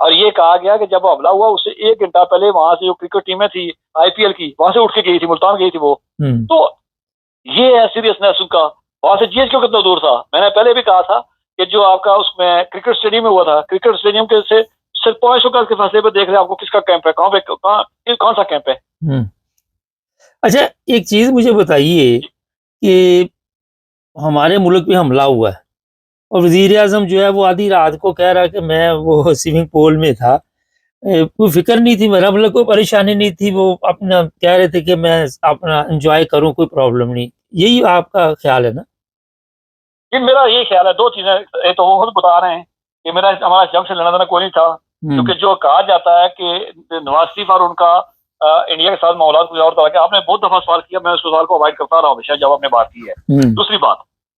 اور یہ کہا گیا کہ جب وہ حملہ ہوا اس سے 1 گھنٹہ پہلے وہاں سے جو کرکٹ ٹیمیں تھی IPL کی وہاں سے اٹھ کے گئی تھی، ملتان گئی تھی وہ. تو یہ ہے سیریسنیس ان کا. وہاں سے GH کیوں کتنا دور تھا؟ میں نے پہلے بھی کہا تھا کہ جو آپ کا اس میں کرکٹ اسٹیڈیم میں ہوا تھا، کرکٹ اسٹیڈیم کے سے صرف 500 گز کے فاصلے پہ دیکھ رہے آپ کو کس کا کیمپ ہے، کون سا کیمپ ہے. اچھا ایک چیز مجھے بتائیے کہ ہمارے ملک پہ حملہ ہوا ہے اور وزیر اعظم جو ہے وہ آدھی رات کو کہہ رہا کہ میں وہ سوئمنگ پول میں تھا، کوئی فکر نہیں تھی، میرا مطلب کوئی پریشانی نہیں تھی، وہ اپنا کہہ رہے تھے کہ میں اپنا انجوائے کروں، کوئی پرابلم نہیں. یہی آپ کا خیال ہے نا؟ جی میرا یہ خیال ہے. 2 چیزیں، ایک تو وہ خود بتا رہے ہیں کہ ہمارا جنگ سے لڑنا کوئی نہیں تھا، کیونکہ جو کہا جاتا ہے کہ نواز شریف اور ان کا انڈیا کے ساتھ معاملات کچھ اور طرح کے. آپ نے بہت دفعہ سوال کیا، میں اس سوال کو اوائڈ کرتا رہا ہوں ہمیشہ جب آپ نے بات کی ہے.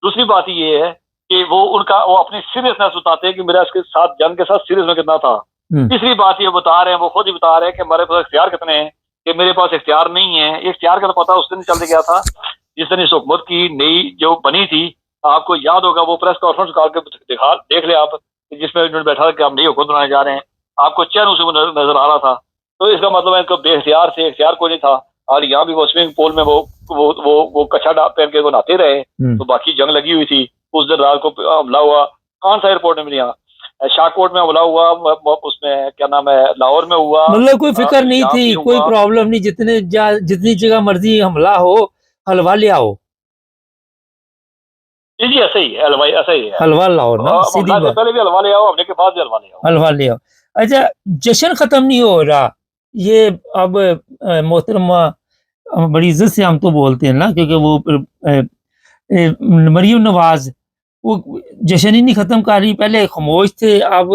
دوسری بات یہ ہے کہ وہ اپنی سیریسنس بتاتے ہیں کہ میرا اس کے ساتھ جنگ کے ساتھ سیریس میں کتنا تھا. تیسری بات یہ بتا رہے ہیں، وہ خود ہی بتا رہے ہیں کہ ہمارے پاس اختیار کتنے ہیں، کہ میرے پاس اختیار نہیں ہے. اختیار کا تو پتا اس دن چل گیا تھا جس دن اس حکومت کی نئی جو بنی تھی. آپ کو یاد ہوگا وہ پریس کانفرنس کال کے دیکھ لیں آپ، جس میں انہوں نے بیٹھا تھا کہ ہم نئی حکومت بنانے جا رہے ہیں. آپ کو چین اسے نظر آ رہا تھا. تو اس کا مطلب ہے کہ بے اختیار سے اختیار کوئی نہیں تھا. اور یہاں بھی وہ سوئمنگ پول میں وہ کچھا پہن کے وہ نہاتے رہے، تو باقی جنگ لگی ہوئی تھی. اس دن رات کو حملہ ہوا. کون سا ایئرپورٹ میں ملی؟ شاہ کوٹ میں حملہ ہوا، اس میں کیا نام ہے لاہور میں ہوا. مطلب کوئی فکر نہیں تھی، کوئی پرابلم نہیں، جتنی جگہ مرضی حملہ ہو حلوہ لے آؤ. جی ایسا ہی ہے، ایسا ہی ہے. حلوہ لاؤ نا، سیدھی بات. پہلے بھی حلوہ لے آؤ، حملے کے بعد بھی حلوہ لے آؤ. حلوہ لے آؤ. اچھا جشن ختم نہیں ہو رہا. یہ اب محترمہ بڑی عزت سے ہم تو بولتے ہیں نا، کیونکہ وہ مریم نواز وہ جشن ہی نہیں ختم کر رہی. پہلے خاموش تھے، اب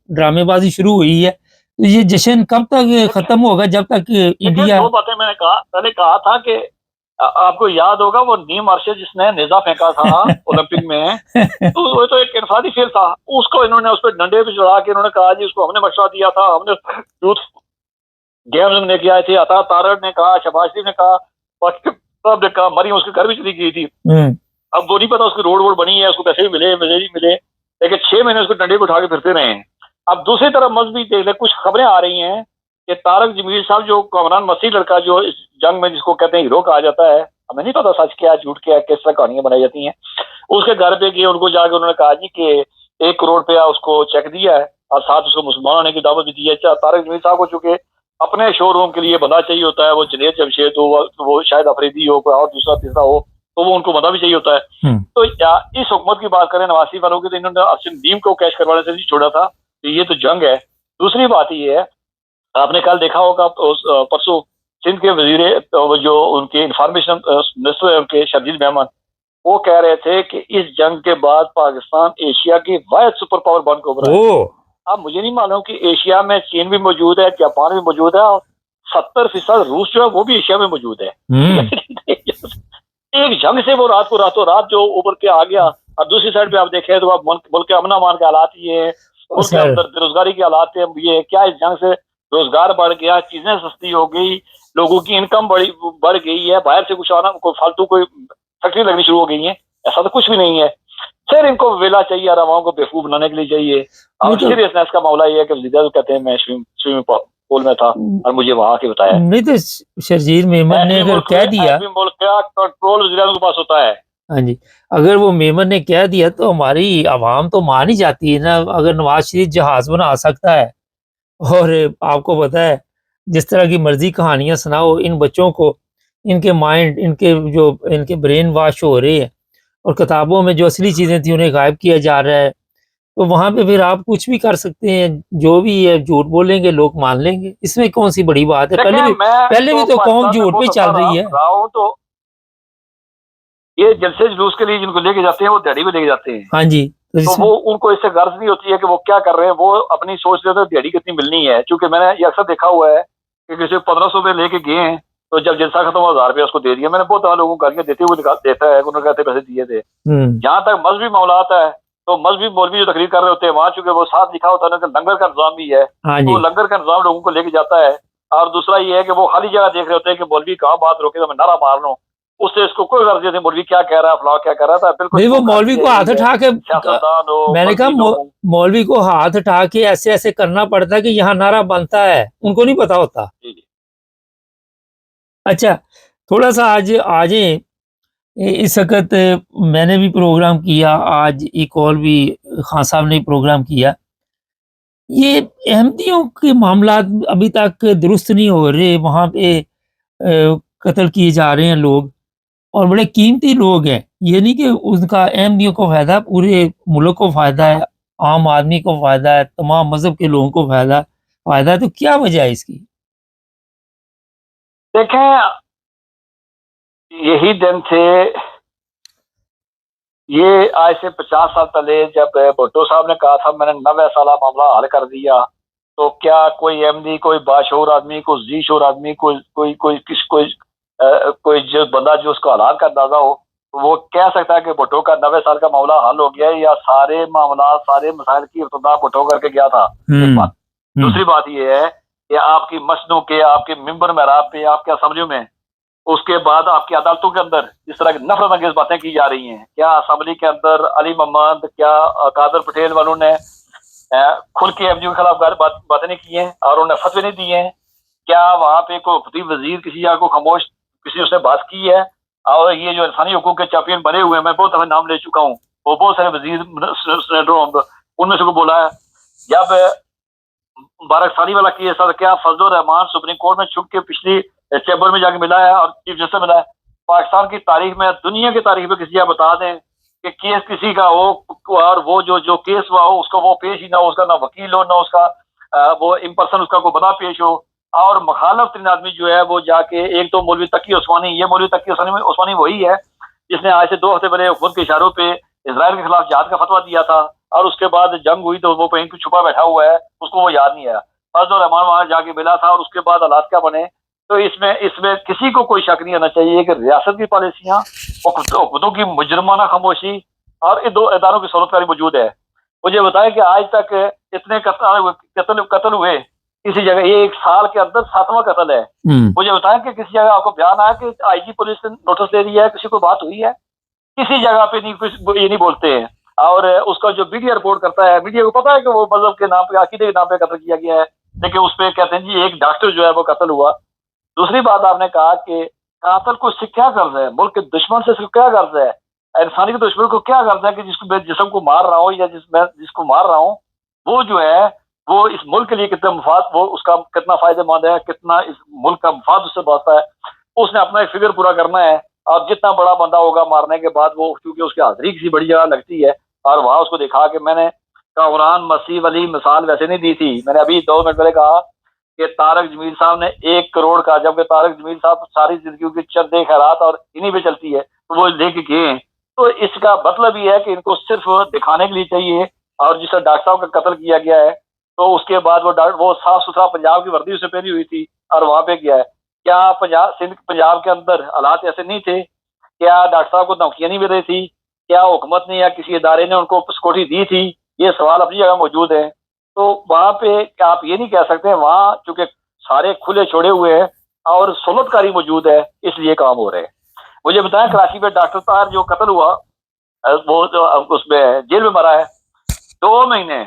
ڈرامے بازی شروع ہوئی ہے. تو یہ جشن کب تک ختم ہوگا؟ جب تک انڈیا. 2 باتیں میں نے پہلے کہا تھا کہ آپ کو یاد ہوگا وہ نیم عرصے جس نے نیزا پھینکا تھا اولمپک میں، تو وہ تو ایک انفرادی فیل تھا. اس کو انہوں نے اس پہ ڈنڈے پہ چڑھا کے انہوں نے کہا جی اس کو ہم نے مشورہ دیا تھا، ہم نے یوتھ گیمز میں کیا تھے. عطا تارڑ نے کہا، شہباز شریف نے کہا، سب نے کہا. مریم اس کے گھر بھی چلی گئی تھی. اب وہ نہیں پتا اس کی روڈ بنی ہے، اس کو پیسے بھی ملے نہیں ملے، لیکن 6 مہینے اس کو ڈنڈے کو اٹھا کے پھرتے رہے ہیں. اب دوسری طرف مذہبی دیکھ لیں، کچھ خبریں آ رہی ہیں کہ طارق جمیل صاحب جو کامران مسیح لڑکا جو اس جنگ میں جس کو کہتے ہیں ہیرو کہا جاتا ہے، ہمیں نہیں پتا سچ کیا جھوٹ کیا کس طرح کہانیاں بنائی جاتی ہیں. اس کے گھر پہ گئے، ان کو جا کے انہوں نے کہا جی کہ 1 کروڑ روپیہ اس کو چیک دیا ہے اور ساتھ اس کو مسلمان ہونے کی دعوت بھی دی ہے. طارق جمیل صاحب کو چونکہ اپنے شو روم کے لیے بندہ چاہیے ہوتا ہے، وہ جنید جمشید ہو، وہ شاید افریدی ہو، کوئی اور دوسرا تیسرا ہو، تو وہ ان کو بندہ بھی چاہیے ہوتا ہے. تو اس حکومت کی بات کریں نواز شریف والوں کی، تو انہوں نے اسم نیم کو کیش کروانے سے نہیں چھوڑا تھا. یہ تو جنگ ہے. دوسری بات یہ ہے، آپ نے کل دیکھا ہوگا پرسوں سندھ کے وزیر جو ان کے انفارمیشن منسٹر ان کے شرجیل مہمان، وہ کہہ رہے تھے کہ اس جنگ کے بعد پاکستان ایشیا کی واحد سپر پاور بن کے ابھرا ہے. اب مجھے نہیں معلوم کہ ایشیا میں چین بھی موجود ہے، جاپان بھی موجود ہے، اور 70% روس جو ہے وہ بھی ایشیا میں موجود ہے. ایک جنگ سے وہ راتوں رات جو ابھر کے آ گیا. اور دوسری سائڈ پہ آپ دیکھیں تو ملک کے امن امان کے حالات یہ ہیں، ملک کے اندر بے روزگاری کے حالات ہیں. یہ کیا اس جنگ سے روزگار بڑھ گیا، چیزیں سستی ہو گئی، لوگوں کی انکم بڑھ گئی ہے، باہر سے کچھ آنا، کوئی فالتو کوئی فیکٹری لگنی شروع ہو گئی ہیں. ایسا تو کچھ بھی نہیں ہے. پھر ان کو ویلا چاہیے اور عوام کو بیوقوف بنانے کے لیے چاہیے. اور سیریسنس کا معاملہ یہ ہے کہ وزیر کہتے ہیں میں سوئمنگ پول میں تھا اور مجھے وہاں کے بتایا. نہیں تو شرجیل میمن نے اگر کہہ دیا، ملک کا کنٹرول وزیر کے پاس ہوتا ہے. ہاں جی، اگر وہ میمن نے کہہ دیا تو ہماری عوام تو مان ہی جاتی ہے نا. اگر نواز شریف جہاز بنا سکتا ہے، اور آپ کو پتا ہے جس طرح کی مرضی کہانیاں سناؤ ان بچوں کو، ان کے مائنڈ، ان کے برین واش ہو رہے ہیں، اور کتابوں میں جو اصلی چیزیں تھیں انہیں غائب کیا جا رہا ہے. تو وہاں پہ پھر آپ کچھ بھی کر سکتے ہیں، جو بھی ہے جھوٹ بولیں گے لوگ مان لیں گے. اس میں کون سی بڑی بات ہے؟ پہلے بھی تو قوم جھوٹ پہ چل رہی ہے. تو یہ جلسے جلوس کے لیے جن کو لے کے جاتے ہیں وہ دیہڑی بھی لے کے جاتے ہیں. ہاں جی، تو وہ ان کو اس سے غرض نہیں ہوتی ہے کہ وہ کیا کر رہے ہیں، وہ اپنی سوچ رہے تھے دیہڑی کتنی ملنی ہے. چونکہ میں نے یہ اکثر دیکھا ہوا ہے کہ کسی 1500 روپے لے کے گئے ہیں، تو جب جلسہ ختم ہوا 1000 روپیہ اس کو دے دیا. میں نے بہت سارے لوگوں کو گالیاں دیتے ہوئے دیکھا ہے، انہوں نے کہتے پیسے دیے تھے. جہاں تک مذہبی معاملات ہے تو مذہبی مولوی جو تقریر کر رہے ہوتے ہیں وہاں چونکہ وہ ساتھ لکھا ہوتا ہے کہ لنگر کا نظام بھی ہے، تو لنگر کا نظام لوگوں کو لے کے جاتا ہے. اور دوسرا یہ ہے کہ وہ خالی جگہ دیکھ رہے ہوتے ہیں کہ مولوی کہاں بات روکے تو میں نعرہ مار لوں. اس سے اس کو کوئی غرض نہیں تھی مولوی کیا کہہ رہا ہے فلاں کیا کہہ رہا تھا. بالکل نہیں وہ مولوی کو ہاتھ اٹھا کے میں نے کہا مولوی کو ہاتھ اٹھا کے ایسے ایسے کرنا پڑتا ہے کہ یہاں نعرہ بنتا ہے, ان کو نہیں پتا ہوتا. اچھا تھوڑا سا آج آجیں, اس وقت میں نے بھی پروگرام کیا, آج ایک اور بھی خان صاحب نے پروگرام کیا. یہ احمدیوں کے معاملات ابھی تک درست نہیں ہو رہے, وہاں پہ قتل کیے جا رہے ہیں لوگ, اور بڑے قیمتی لوگ ہیں. یہ نہیں کہ ان کا احمدیوں کو فائدہ ہے, پورے ملک کو فائدہ ہے, عام آدمی کو فائدہ ہے, تمام مذہب کے لوگوں کو فائدہ ہے. تو کیا وجہ ہے اس کی؟ دیکھیں یہی دن تھے, یہ آج سے 50 سال پہلے جب بھٹو صاحب نے کہا تھا میں نے 90 سالہ معاملہ حل کر دیا, تو کیا کوئی احمدی, کوئی باشعور آدمی, کوئی ذی شعور آدمی, کوئی جو بندہ جو اس کو حالات کا اندازہ ہو, وہ کہہ سکتا ہے کہ بھٹو کا 90 سال کا معاملہ حل ہو گیا, یا سارے معاملات سارے مسائل کی ابتدا بھٹو کر کے گیا تھا؟ ایک بات. دوسری بات یہ ہے کہ آپ کی مسجدوں کے, آپ کے ممبر محراب پہ, آپ کے اسمبلیوں میں, اس کے بعد آپ کی عدالتوں کے اندر اس طرح کی نفرت انگیز باتیں کی جا رہی ہیں. کیا اسمبلی کے اندر علی محمد, کیا قادر پٹیل والوں نے کھل کے ایم جی کے خلاف باتیں نہیں کی ہیں اور انہوں نے فتوے نہیں دیے ہیں؟ کیا وہاں پہ کوئی خطیب وزیر کسی جگہ کو خاموش کسی اس نے بات کی ہے؟ اور یہ جو انسانی حقوق کے چیمپئن بنے ہوئے ہیں, میں بہت دفعہ نام لے چکا ہوں, وہ بہت سارے وزیر سینیٹروں ان میں سے کو بولا ہے, جب مبارک ثانی والا کیس تھا, کیا فضل الرحمان سپریم کورٹ میں چھپ کے پچھلی چیمبر میں جا کے ملا ہے اور چیف جسٹس سے ملا ہے؟ پاکستان کی تاریخ میں, دنیا کی تاریخ میں کسی جگہ بتا دیں کہ کیس کسی کا ہو اور وہ جو کیس ہوا ہو اس کو وہ پیش ہی نہ ہو, اس کا نہ وکیل ہو, نہ اس کا وہ ان پرسن اس کا کوئی بنا پیش ہو, اور مخالف ترین آدمی جو ہے وہ جا کے, ایک تو مولوی تقی عثمانی, یہ مولوی تقی عثمانی وہی ہے جس نے آج سے 2 ہفتے پہلے حکومت کے اشاروں پہ اسرائیل کے خلاف جہاد کا فتویٰ دیا تھا, اور اس کے بعد جنگ ہوئی تو وہ کہیں چھپا بیٹھا ہوا ہے, اس کو وہ یاد نہیں آیا. فضل الرحمان وہاں جا کے ملا تھا, اور اس کے بعد حالات کیا بنے. تو اس میں کسی کو کوئی شک نہیں ہونا چاہیے کہ ریاست کی پالیسیاں, حکومتوں کی مجرمانہ خاموشی اور ان 2 اداروں کی سہولت کاری موجود ہے. مجھے بتائیں کہ آج تک اتنے قتل ہوئے کسی جگہ, یہ 1 سال کے اندر 7واں قتل ہے. مجھے بتائیں کہ کسی جگہ آپ کو بیان آیا کہ آئی جی پولیس نے نوٹس دے دیا ہے, کسی کو بات ہوئی ہے؟ کسی جگہ پہ نہیں, کچھ یہ نہیں بولتے ہیں. اور اس کا جو میڈیا رپورٹ کرتا ہے, میڈیا کو پتا ہے کہ وہ مذہب کے نام پہ, عقیدے کے نام پہ قتل کیا گیا ہے, لیکن اس پہ کہتے ہیں جی ایک ڈاکٹر جو ہے وہ قتل ہوا. دوسری بات آپ نے کہا کہ قاتل کو اس سے کیا غرض ہے, ملک کے دشمن سے اس کو کیا غرض ہے, انسانی کے دشمن کو کیا غرض ہے کہ جسم کو مار رہا ہوں یا جس کو مار رہا ہوں وہ جو ہے وہ اس ملک کے لیے کتنا مفاد, وہ اس کا کتنا فائدہ مند ہے, کتنا اس ملک کا مفاد اس سے بڑھتا ہے. اس نے اپنا ایک فگر پورا کرنا ہے, اور جتنا بڑا بندہ ہوگا مارنے کے بعد, وہ کیونکہ اس کی حاضری کسی بڑی جگہ لگتی ہے, اور وہاں اس کو دکھا کہ میں نے قرآن مسیح والی مثال ویسے نہیں دی تھی. میں نے ابھی 2 منٹ پہلے کہا کہ طارق جمیل صاحب نے 1 کروڑ کا, جبکہ طارق جمیل صاحب ساری زندگی کی چندے خیرات اور انہی پہ چلتی ہے, تو وہ لے کے گئے ہیں. تو اس کا مطلب یہ ہے کہ ان کو صرف دکھانے کے لیے چاہیے. اور جس طرح ڈاکٹر صاحب کا قتل کیا گیا ہے, تو اس کے بعد وہ صاف ستھرا پنجاب کی وردی اسے پہنی ہوئی تھی اور وہاں پہ گیا ہے. کیا پنجاب کے اندر حالات ایسے نہیں تھے؟ کیا ڈاکٹر صاحب کو دھمکیاں نہیں مل رہی تھی؟ کیا حکومت نے یا کسی ادارے نے ان کو سکیورٹی دی تھی؟ یہ سوال اپنی جگہ موجود ہے. تو وہاں پہ آپ یہ نہیں کہہ سکتے, وہاں چونکہ سارے کھلے چھوڑے ہوئے ہیں اور سہولت کاری موجود ہے, اس لیے کام ہو رہے ہیں. مجھے بتائیں کراچی میں ڈاکٹر طاہر جو قتل ہوا, وہ اس میں جیل میں مرا ہے 2 مہینے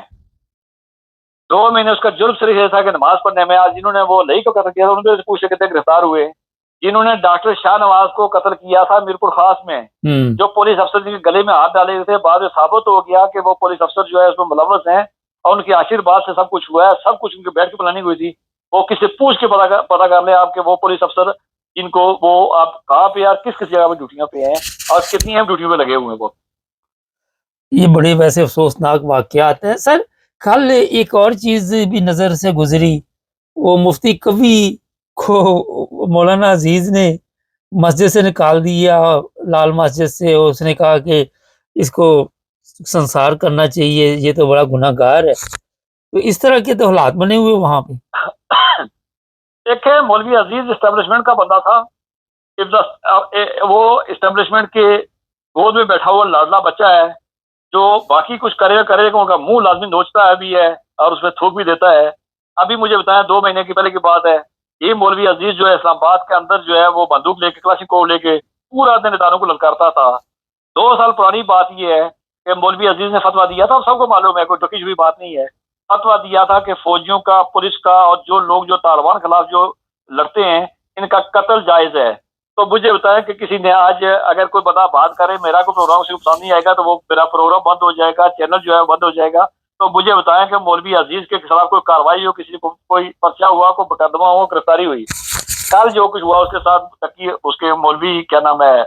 اس کا جرم صرف یہ تھا کہ نماز پڑھنے میں. آج جنہوں نے وہ لئی کو قتل کیا تھا, ان سے پوچھے کتنے گرفتار ہوئے. جنہوں نے ڈاکٹر شاہ نواز کو قتل کیا تھا میرپور خاص میں, جو پولیس افسر جن کے گلے میں ہاتھ ڈالے ہوئے تھے, بعد میں ثابت ہو گیا کہ وہ پولیس افسر جو ہے اس میں ملوث ہیں, اور ان کی آشیرواد سے سب کچھ ہوا ہے, سب کچھ ان کے بیٹھ کے پلاننگ ہوئی تھی. وہ کس سے پوچھ کے پتا کر لیں آپ کہ وہ پولیس افسر جن کو وہ آپ کہاں پہ یا کس جگہ پہ ڈیوٹیوں پہ ہیں, اور کتنی اہم ڈیوٹیوں پہ لگے ہوئے ہیں. وہ یہ بڑے ویسے افسوسناک واقعات ہیں سر. کل ایک اور چیز بھی نظر سے گزری, وہ مفتی قوی کو مولانا عزیز نے مسجد سے نکال دیا, لال مسجد سے. اس نے کہا کہ اس کو سنسار کرنا چاہیے, یہ تو بڑا گناہ گار ہے. تو اس طرح کے تو حالات بنے ہوئے وہاں پہ. دیکھیں مولوی عزیز اسٹیبلشمنٹ کا بندہ تھا, وہ اسٹیبلشمنٹ کے گود میں بیٹھا ہوا لاڈلا بچہ ہے, جو باقی کچھ کرے گا ان کا منہ لازمی نوچتا ہے بھی ہے اور اس میں تھوک بھی دیتا ہے. ابھی مجھے بتایا 2 مہینے کی پہلے کی بات ہے, یہ مولوی عزیز جو ہے اسلام آباد کے اندر جو ہے وہ بندوق لے کے, کلاشنکوف لے کے پورا دن اداروں کو للکارتا تھا. 2 سال پرانی بات یہ ہے کہ مولوی عزیز نے فتویٰ دیا تھا, سب کو معلوم ہے, کوئی ٹکی چھپی بات نہیں ہے. فتویٰ دیا تھا کہ فوجیوں کا, پولیس کا اور جو لوگ جو طالبان کے خلاف جو لڑتے ہیں ان کا قتل جائز ہے. تو مجھے بتائیں کہ کسی نے آج اگر کوئی بندہ بات کرے, میرا کوئی پروگرام سے پسند نہیں آئے گا تو وہ میرا پروگرام بند ہو جائے گا, چینل جو ہے بند ہو جائے گا. تو مجھے بتائیں کہ مولوی عزیز کے خلاف کوئی کاروائی ہو, کسی کو کوئی پرچہ ہوا, کوئی مقدمہ ہو, گرفتاری ہوئی. کل جو کچھ ہوا اس کے ساتھ تکی اس کے مولوی کیا نام ہے,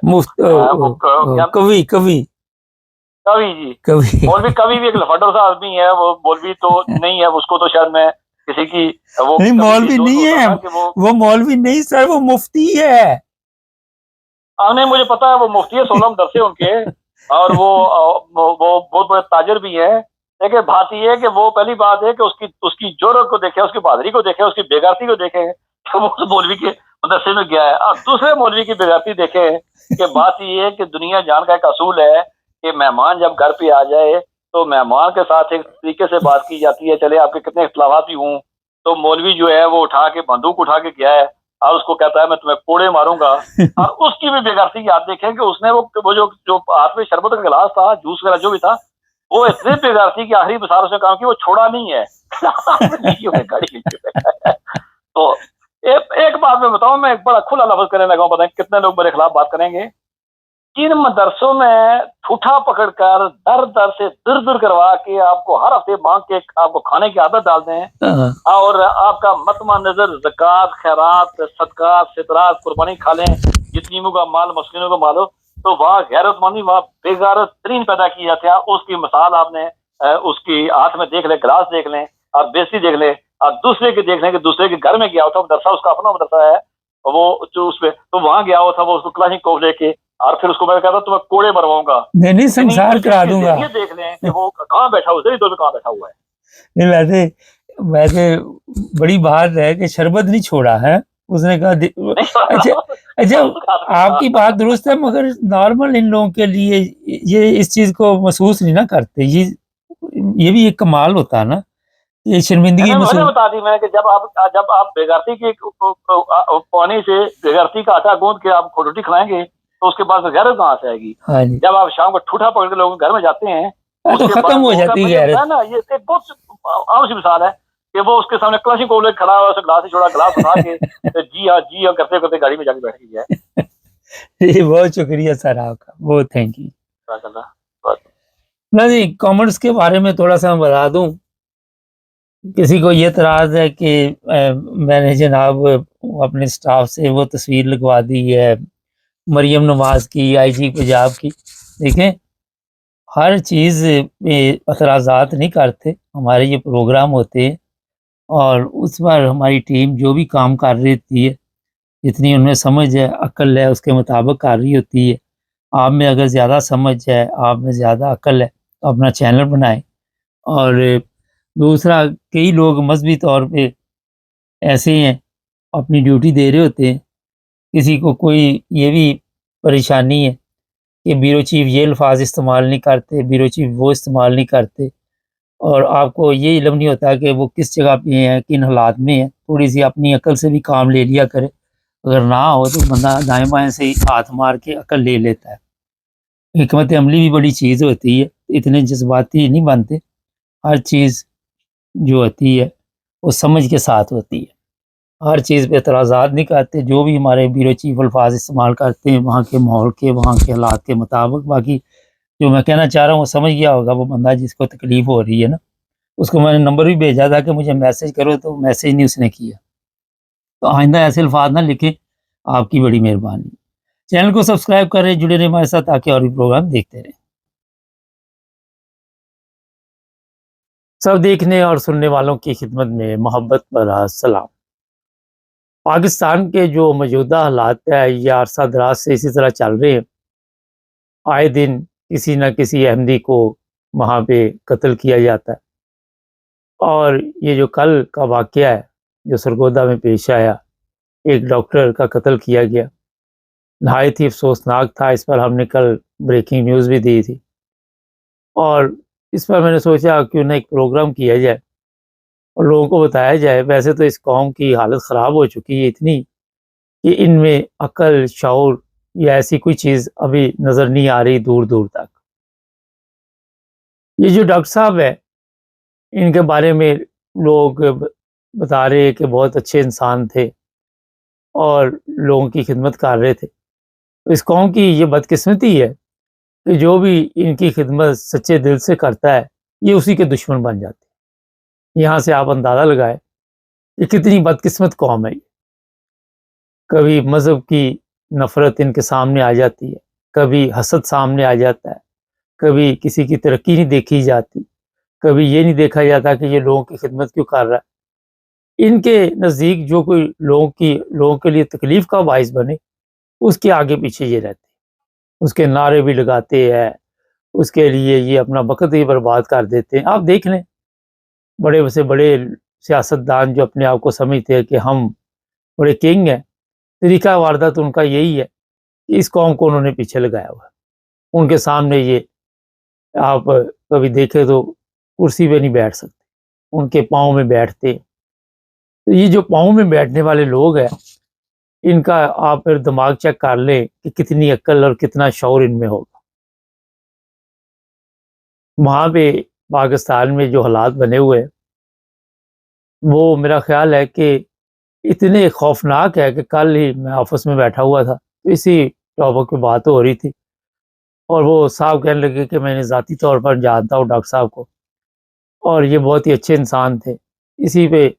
کوی جی, مولوی کوی بھی ایک لفڈر سا آدمی ہے. وہ مولوی تو نہیں ہے, اس کو تو شاید میں کسی کی وہ نہیں مولوی نہیں ہے, وہ مولوی نہیں سر, وہ مفتی ہے. نہیں مجھے پتا ہے وہ مفتی ہے, 16 مدرسے ان کے, اور وہ بہت بڑے تاجر بھی ہیں. لیکن بات یہ ہے کہ وہ پہلی بات ہے کہ اس کی جرأت کو دیکھیں, اس کی بہادری کو دیکھیں, اس کی بےغیرتی کو دیکھیں کہ وہ اس مولوی کے مدرسے میں گیا ہے. اور دوسرے مولوی کی بےغیرتی دیکھیں کہ بات یہ ہے کہ دنیا جان کا ایک اصول ہے کہ مہمان جب گھر پہ آ جائے تو مہمان کے ساتھ ایک طریقے سے بات کی جاتی ہے, چلے آپ کے کتنے اختلافات بھی ہوں. تو مولوی جو ہے وہ اٹھا کے بندوق اٹھا کے گیا ہے اور اس کو کہتا ہے میں تمہیں کوڑے ماروں گا. اور اس کی بھی بےغیرتی کی آپ دیکھیں کہ اس نے وہ جو ہاتھ میں شربت کا گلاس تھا, جوس وغیرہ جو بھی تھا, وہ اتنے بےغیرتی کی آخری مثال اس نے کہا کہ وہ چھوڑا نہیں ہے. تو ایک بات میں بتاؤں, میں ایک بڑا کھلا لفظ کرنے لگا ہوں, بتائیں کتنے لوگ میرے خلاف بات کریں گے. ان مدرسوں میں ٹھوٹا پکڑ کر در سے در کروا کے آپ کو ہر ہفتے مانگ کے آپ کو کھانے کی عادت ڈال دیں, اور آپ کا مطمع نظر زکوٰۃ, خیرات, صدقات, فطرات, قربانی کھا لیں, یتیموں کا مال, مسکینوں کا مال ہو, تو وہاں غیرت مندی, وہاں بے غیرت ترین پیدا کی جاتے ہیں. اس کی مثال آپ نے اس کی ہاتھ میں دیکھ لیں, گلاس دیکھ لیں, اور بیسی دیکھ لیں, اور دوسرے کے دیکھ لیں کہ دوسرے کے گھر میں گیا ہوتا مدرسہ, اس کا اپنا مدرسہ ہے, وہ جو اس پہ تو وہاں گیا ہوا تھا, وہ اس کو کلاشن کوف لے کے, اور پھر اس کو میں کہتا تمہیں کوڑے مرواؤں گا, نہیں سنسار کرا دوں گا. یہ دیکھ لیں کہ وہ کہاں بیٹھا ہوا ہے, کہاں بیٹھا ہوا ہے. نہیں ویسے بڑی بات ہے کہ شربت نہیں چھوڑا ہے, اس نے کہا اچھا آپ کی بات درست ہے, مگر نارمل ان لوگوں کے لیے یہ اس چیز کو محسوس نہیں نہ کرتے. یہ بھی ایک کمال ہوتا ہے نا, یہ شرمندگی میں بتا دی میں کہ جب آپ بےغیرتی کی پانی سے بےغیرتی کا آٹا گوندھ کے آپ کو روٹی کھلائیں گے تو اس کے بعد غیرت کہاں سے آئے گی. جب آپ شام کو ٹھوٹا پکڑ کے لوگوں کے گھر میں جاتے ہیں تو ختم ہو جاتی ہے غیرت. یہ ایک بہت عام سی مثال ہے کہ وہ اس کے سامنے کلاشن کو کھڑا ہوا, گلاس سے چھوڑا, گلاس اٹھا کے جی ہاں کرتے کرتے گاڑی میں جا کے بیٹھ گیا. بہت شکریہ سر آپ کا, بہت تھینک یو. نہیں کامنٹس کے بارے میں تھوڑا سا بتا دوں, کسی کو یہ اعتراض ہے کہ میں نے جناب اپنے سٹاف سے وہ تصویر لگوا دی ہے مریم نواز کی, آئی جی پنجاب کی. دیکھیں ہر چیز پہ اعتراضات نہیں کرتے, ہمارے یہ پروگرام ہوتے ہیں اور اس پر ہماری ٹیم جو بھی کام کر رہی ہوتی ہے, جتنی ان میں سمجھ ہے, عقل ہے, اس کے مطابق کر رہی ہوتی ہے. آپ میں اگر زیادہ سمجھ ہے, آپ میں زیادہ عقل ہے, تو اپنا چینل بنائیں. اور دوسرا, کئی لوگ مذہبی طور پہ ایسے ہیں اپنی ڈیوٹی دے رہے ہوتے ہیں, کسی کو کوئی یہ بھی پریشانی ہے کہ بیورو چیف یہ الفاظ استعمال نہیں کرتے, بیورو چیف وہ استعمال نہیں کرتے, اور آپ کو یہ علم نہیں ہوتا کہ وہ کس جگہ پہ ہیں, کن حالات میں ہیں. تھوڑی سی اپنی عقل سے بھی کام لے لیا کرے, اگر نہ ہو تو بندہ دائیں بائیں سے ہی ہاتھ مار کے عقل لے لیتا ہے. حکمت عملی بھی بڑی چیز ہوتی ہے, اتنے جذباتی نہیں بنتے. ہر چیز جو ہوتی ہے وہ سمجھ کے ساتھ ہوتی ہے, ہر چیز پہ اعتراضات نہیں کرتے. جو بھی ہمارے بیورو چیف الفاظ استعمال کرتے ہیں وہاں کے ماحول کے, وہاں کے حالات کے مطابق. باقی جو میں کہنا چاہ رہا ہوں وہ سمجھ گیا ہوگا وہ بندہ جس کو تکلیف ہو رہی ہے نا, اس کو میں نے نمبر بھی بھیجا تھا کہ مجھے میسج کرو, تو میسج نہیں اس نے کیا. تو آئندہ ایسے الفاظ نہ لکھیں, آپ کی بڑی مہربانی. چینل کو سبسکرائب کریں, جڑے رہیں ہمارے ساتھ تاکہ اور بھی پروگرام دیکھتے رہیں. سب دیکھنے اور سننے والوں کی خدمت میں محبت بھرا سلام. پاکستان کے جو موجودہ حالات ہے یہ عرصہ دراز سے اسی طرح چل رہے ہیں. آئے دن کسی نہ کسی احمدی کو وہاں پہ قتل کیا جاتا ہے, اور یہ جو کل کا واقعہ ہے جو سرگودا میں پیش آیا, ایک ڈاکٹر کا قتل کیا گیا, نہایت ہی افسوسناک تھا. اس پر ہم نے کل بریکنگ نیوز بھی دی تھی, اور اس پر میں نے سوچا کیوں نہ ایک پروگرام کیا جائے اور لوگوں کو بتایا جائے. ویسے تو اس قوم کی حالت خراب ہو چکی ہے اتنی کہ ان میں عقل, شعور یا ایسی کوئی چیز ابھی نظر نہیں آ رہی دور دور تک۔ یہ جو ڈاکٹر صاحب ہے ان کے بارے میں لوگ بتا رہے کہ بہت اچھے انسان تھے اور لوگوں کی خدمت کر رہے تھے۔ اس قوم کی یہ بدقسمتی ہے کہ جو بھی ان کی خدمت سچے دل سے کرتا ہے یہ اسی کے دشمن بن جاتے ہیں۔ یہاں سے آپ اندازہ لگائے کہ کتنی بدقسمت قوم ہے یہ۔ کبھی مذہب کی نفرت ان کے سامنے آ جاتی ہے، کبھی حسد سامنے آ جاتا ہے، کبھی کسی کی ترقی نہیں دیکھی جاتی، کبھی یہ نہیں دیکھا جاتا کہ یہ لوگوں کی خدمت کیوں کر رہا ہے۔ ان کے نزدیک جو کوئی لوگوں کے لیے تکلیف کا باعث بنے اس کے آگے پیچھے یہ رہتے ہیں، اس کے نعرے بھی لگاتے ہیں، اس کے لیے یہ اپنا وقت ہی برباد کر دیتے ہیں۔ آپ دیکھ لیں بڑے سے بڑے سیاستدان جو اپنے آپ کو سمجھتے ہیں کہ ہم بڑے کنگ ہیں، طریقہ واردات ان کا یہی ہے کہ اس قوم کو انہوں نے پیچھے لگایا ہوا ہے۔ ان کے سامنے یہ آپ کبھی دیکھیں تو کرسی پہ نہیں بیٹھ سکتے، ان کے پاؤں میں بیٹھتے ہیں۔ تو یہ جو پاؤں میں بیٹھنے والے لوگ ہیں ان کا آپ پھر دماغ چیک کر لیں کہ کتنی عقل اور کتنا شعور ان میں ہوگا۔ وہاں پہ پاکستان میں جو حالات بنے ہوئے ہیں وہ میرا خیال ہے کہ اتنے خوفناک ہے کہ کل ہی میں آفس میں بیٹھا ہوا تھا تو اسی ٹاپک پہ بات ہو رہی تھی اور وہ صاحب کہنے لگے کہ میں نے ذاتی طور پر جانتا ہوں ڈاکٹر صاحب کو اور یہ بہت ہی اچھے انسان تھے۔ اسی پہ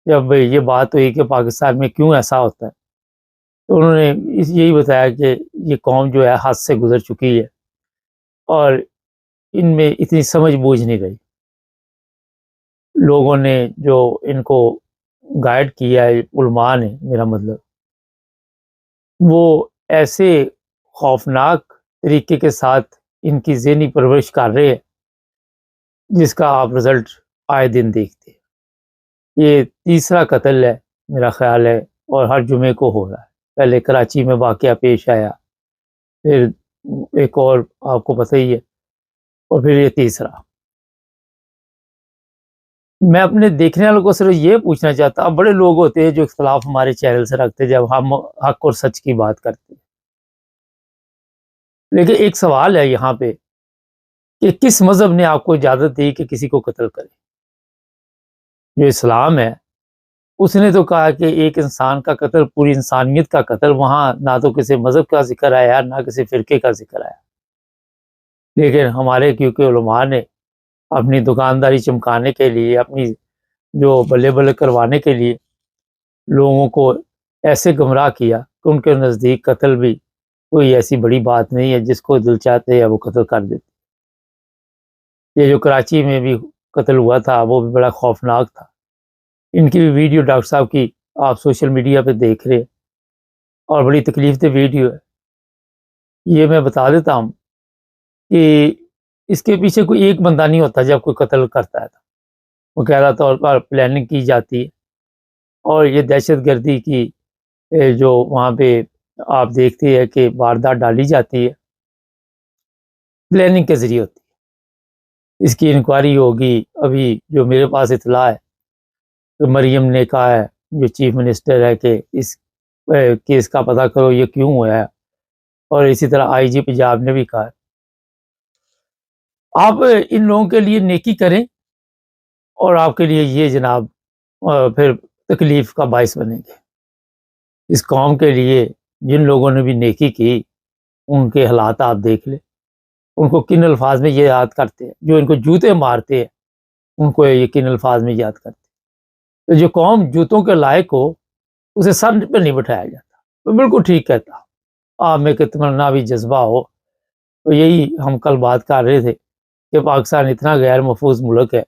جب یہ بات ہوئی کہ پاکستان میں کیوں ایسا ہوتا ہے تو انہوں نے یہی بتایا کہ یہ قوم جو ہے حد سے گزر چکی ہے اور ان میں اتنی سمجھ بوجھ نہیں رہی۔ لوگوں نے جو ان کو گائیڈ کیا ہے، علماء نے میرا مطلب، وہ ایسے خوفناک طریقے کے ساتھ ان کی ذہنی پرورش کر رہے ہیں جس کا آپ رزلٹ آئے دن دیکھتے ہیں۔ یہ تیسرا قتل ہے میرا خیال ہے اور ہر جمعے کو ہو رہا ہے۔ پہلے کراچی میں واقعہ پیش آیا، پھر ایک اور آپ کو پتہ ہی ہے، اور پھر یہ تیسرا۔ میں اپنے دیکھنے والوں کو صرف یہ پوچھنا چاہتا ہوں، بڑے لوگ ہوتے ہیں جو اختلاف ہمارے چینل سے رکھتے ہیں جب ہم حق اور سچ کی بات کرتے ہیں، لیکن ایک سوال ہے یہاں پہ کہ کس مذہب نے آپ کو اجازت دی کہ کسی کو قتل کرے؟ جو اسلام ہے اس نے تو کہا کہ ایک انسان کا قتل پوری انسانیت کا قتل، وہاں نہ تو کسی مذہب کا ذکر آیا نہ کسی فرقے کا ذکر آیا۔ لیکن ہمارے کیونکہ علماء نے اپنی دکانداری چمکانے کے لیے، اپنی جو بلے بلے کروانے کے لیے لوگوں کو ایسے گمراہ کیا کہ ان کے نزدیک قتل بھی کوئی ایسی بڑی بات نہیں ہے، جس کو دل چاہتے ہیں وہ قتل کر دیتے۔ یہ جو کراچی میں بھی قتل ہوا تھا وہ بھی بڑا خوفناک تھا۔ ان کی بھی ویڈیو ڈاکٹر صاحب کی آپ سوشل میڈیا پہ دیکھ رہے اور بڑی تکلیف دہ ویڈیو ہے۔ یہ میں بتا دیتا ہوں کہ اس کے پیچھے کوئی ایک بندہ نہیں ہوتا جب کوئی قتل کرتا ہے، وہ قاعدہ طور پر پلاننگ کی جاتی ہے اور یہ دہشت گردی کی جو وہاں پہ آپ دیکھتے ہیں کہ واردات ڈالی جاتی ہے پلاننگ کے ذریعے ہوتی ہے۔ اس کی انکوائری ہوگی۔ ابھی جو میرے پاس اطلاع ہے تو مریم نے کہا ہے جو چیف منسٹر ہے کہ اس کیس کا پتہ کرو یہ کیوں ہوا ہے، اور اسی طرح آئی جی پنجاب نے بھی کہا ہے۔ آپ ان لوگوں کے لیے نیکی کریں اور آپ کے لیے یہ جناب پھر تکلیف کا باعث بنیں گے۔ اس قوم کے لیے جن لوگوں نے بھی نیکی کی ان کے حالات آپ دیکھ لیں، ان کو کن الفاظ میں یہ یاد کرتے ہیں، جو ان کو جوتے مارتے ہیں ان کو یہ کن الفاظ میں یاد کرتے ہیں۔ تو جو قوم جوتوں کے لائق ہو اسے سر پہ نہیں بٹھایا جاتا۔ میں بالکل ٹھیک کہتا، آپ میں کہ تمنا بھی جذبہ ہو۔ تو یہی ہم کل بات کر رہے تھے کہ پاکستان اتنا غیر محفوظ ملک ہے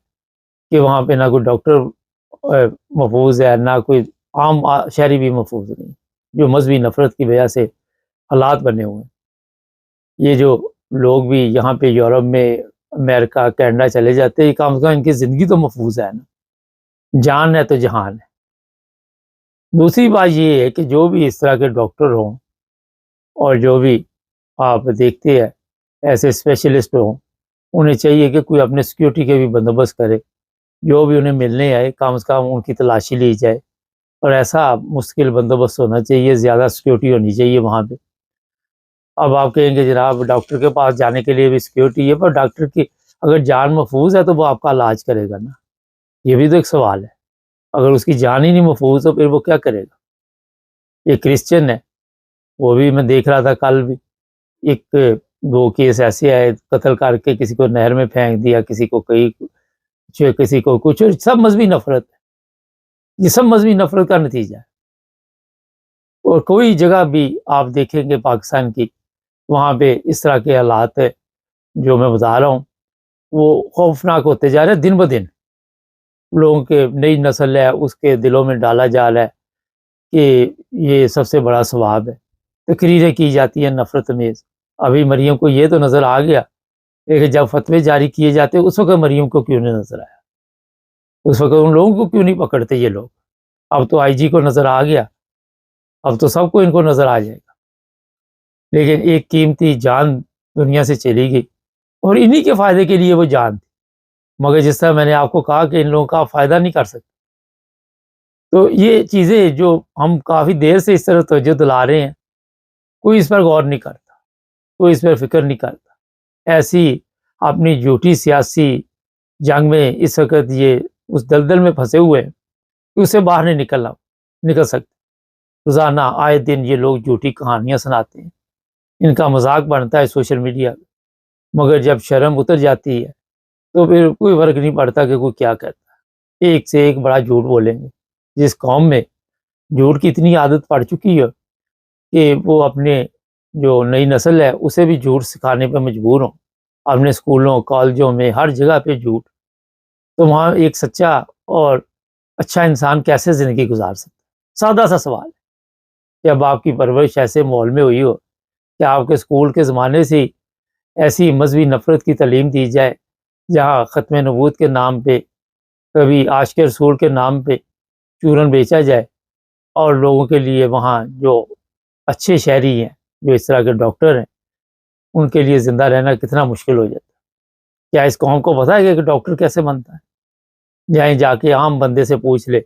کہ وہاں پہ نہ کوئی ڈاکٹر محفوظ ہے، نہ کوئی عام شہری بھی محفوظ نہیں، جو مذہبی نفرت کی وجہ سے حالات بنے ہوئے ہیں۔ یہ جو لوگ بھی یہاں پہ یورپ میں امریکہ کینیڈا چلے جاتے ہیں، کم از کم ان کی زندگی تو محفوظ ہے نا، جان ہے تو جہان ہے۔ دوسری بات یہ ہے کہ جو بھی اس طرح کے ڈاکٹر ہوں اور جو بھی آپ دیکھتے ہیں ایسے اسپیشلسٹ ہوں، انہیں چاہیے کہ کوئی اپنے سیکیورٹی کے بھی بندوبست کرے، جو بھی انہیں ملنے آئے کم از کم ان کی تلاشی لی جائے، اور ایسا مستقل بندوبست ہونا چاہیے، زیادہ سیکیورٹی ہونی چاہیے وہاں پہ اب آپ کہیں گے جناب ڈاکٹر کے پاس جانے کے لیے بھی سیکیورٹی ہے، پر ڈاکٹر کی اگر جان محفوظ ہے تو وہ آپ کا علاج کرے گا نا، یہ بھی تو ایک سوال ہے۔ اگر اس کی جان ہی نہیں محفوظ تو پھر وہ کیا کرے گا؟ یہ کرسچن ہے، وہ بھی میں دیکھ رہا تھا کل بھی، ایک دو کیس ایسے آئے، قتل کر کے کسی کو نہر میں پھینک دیا، کسی کو کہیں کچھ، کسی کو کچھ، سب مذہبی نفرت ہے، یہ سب مذہبی نفرت کا نتیجہ ہے۔ اور کوئی جگہ بھی آپ دیکھیں گے پاکستان کی، وہاں پہ اس طرح کے حالات ہے جو میں بتا رہا ہوں وہ خوفناک ہوتے جا رہے ہیں دن بدن۔ لوگوں کے نئی نسل ہے اس کے دلوں میں ڈالا جا رہا ہے کہ یہ سب سے بڑا ثواب ہے، تقریریں کی جاتی ہیں نفرت میز۔ ابھی مریم کو یہ تو نظر آ گیا، لیکن جب فتوے جاری کیے جاتے اس وقت مریم کو کیوں نہیں نظر آیا؟ اس وقت ان لوگوں کو کیوں نہیں پکڑتے یہ لوگ؟ اب تو آئی جی کو نظر آ گیا، اب تو سب کو ان کو نظر آ جائے گا۔ لیکن ایک قیمتی جان دنیا سے چلی گئی، اور انہی کے فائدے کے لیے وہ جان تھی، مگر جس طرح میں نے آپ کو کہا کہ ان لوگوں کا آپ فائدہ نہیں کر سکتے۔ تو یہ چیزیں جو ہم کافی دیر سے اس طرح توجہ دلا رہے ہیں، کوئی اس پر غور نہیں کرتا، کوئی اس پر فکر نہیں کرتا۔ ایسی اپنی جھوٹی سیاسی جنگ میں اس وقت یہ اس دلدل میں پھنسے ہوئے ہیں کہ اس سے باہر نہیں نکل سکتے۔ روزانہ آئے دن یہ لوگ جھوٹی کہانیاں سناتے ہیں، ان کا مذاق بنتا ہے سوشل میڈیا پہ، مگر جب شرم اتر جاتی ہے تو پھر کوئی فرق نہیں پڑتا کہ کوئی کیا کہتا ہے، ایک سے ایک بڑا جھوٹ بولیں گے۔ جس قوم میں جھوٹ کی اتنی عادت پڑ چکی ہے کہ وہ اپنے جو نئی نسل ہے اسے بھی جھوٹ سکھانے پہ مجبور ہوں، اپنے اسکولوں کالجوں میں ہر جگہ پہ جھوٹ، تو وہاں ایک سچا اور اچھا انسان کیسے زندگی گزار سکتا ہے؟ سادہ سا سوال ہے۔ جب آپ کی پرورش ایسے ماحول میں ہوئی ہو کہ آپ کے اسکول کے زمانے سے ہی ایسی مذہبی نفرت کی تعلیم دی جائے، جہاں ختم نبوت کے نام پہ، کبھی عاشق رسول کے نام پہ چورن بیچا جائے، اور لوگوں کے لیے وہاں جو اچھے شہری ہیں، جو اس طرح کے ڈاکٹر ہیں، ان کے لیے زندہ رہنا کتنا مشکل ہو جاتا ہے۔ کیا اس قوم کو پتہ ہے کہ ڈاکٹر کیسے بنتا ہے؟ جائیں جا کے عام بندے سے پوچھ لے،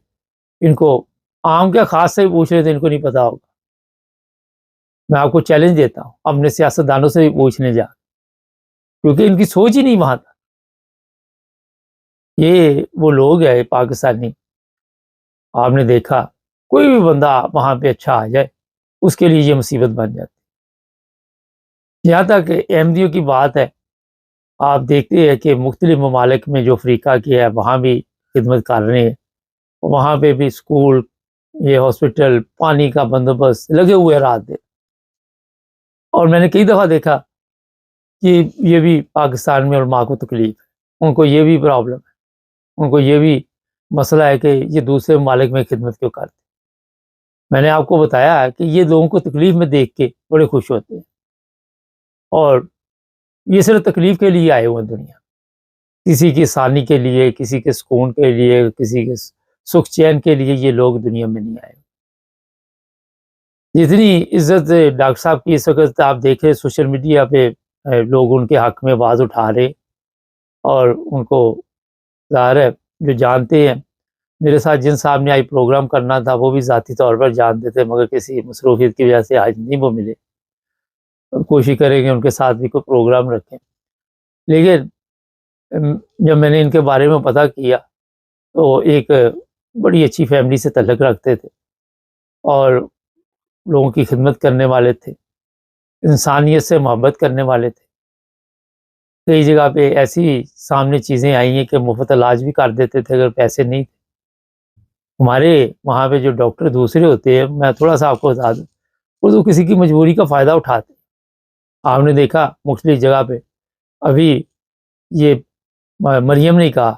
ان کو عام کیا خاص سے بھی پوچھ لے تو ان کو نہیں پتا ہوگا۔ میں آپ کو چیلنج دیتا ہوں، اپنے سیاستدانوں سے بھی پوچھنے جا، کیونکہ ان کی سوچ ہی نہیں وہاں تک۔ یہ وہ لوگ ہیں پاکستانی، آپ نے دیکھا کوئی بھی بندہ وہاں پہ اچھا آ جائے اس کے لیے یہ مصیبت بن جاتی۔ یہاں تک احمدیوں کی بات ہے، آپ دیکھتے ہیں کہ مختلف ممالک میں جو افریقہ کی ہے وہاں بھی خدمت کر رہے ہیں، وہاں پہ بھی اسکول، یہ ہاسپٹل، پانی کا بندوبست لگے ہوئے رات دن۔ اور میں نے کئی دفعہ دیکھا کہ یہ بھی پاکستان میں علماء کو تکلیف ہے، ان کو یہ بھی پرابلم ہے، ان کو یہ بھی مسئلہ ہے کہ یہ دوسرے ممالک میں خدمت کیوں کرتے۔ میں نے آپ کو بتایا ہے کہ یہ لوگوں کو تکلیف میں دیکھ کے بڑے خوش ہوتے ہیں، اور یہ صرف تکلیف کے لیے آئے ہوئے ہیں دنیا، کسی کی آسانی کے لیے، کسی کے سکون کے لیے، کسی کے سکھ چین کے لیے یہ لوگ دنیا میں نہیں آئے۔ جتنی عزت ڈاکٹر صاحب کی اس وقت آپ دیکھیں سوشل میڈیا پہ لوگ ان کے حق میں آواز اٹھا رہے، اور ان کو ظاہر ہے جو جانتے ہیں، میرے ساتھ جن صاحب نے آج پروگرام کرنا تھا وہ بھی ذاتی طور پر جانتے تھے، مگر کسی مصروفیت کی وجہ سے آج نہیں وہ ملے۔ کوشش کریں گے ان کے ساتھ بھی کوئی پروگرام رکھیں۔ لیکن جب میں نے ان کے بارے میں پتہ کیا تو ایک بڑی اچھی فیملی سے تعلق رکھتے تھے، اور لوگوں کی خدمت کرنے والے تھے، انسانیت سے محبت کرنے والے تھے۔ کئی جگہ پہ ایسی سامنے چیزیں آئی ہیں کہ مفت علاج بھی کر دیتے تھے اگر پیسے نہیں تھے۔ ہمارے وہاں پہ جو ڈاکٹر دوسرے ہوتے ہیں، میں تھوڑا سا آپ کو بتا دوں، وہ تو کسی کی مجبوری کا فائدہ اٹھاتے ہیں۔ آپ نے دیکھا مختلف جگہ پہ، ابھی یہ مریم نے کہا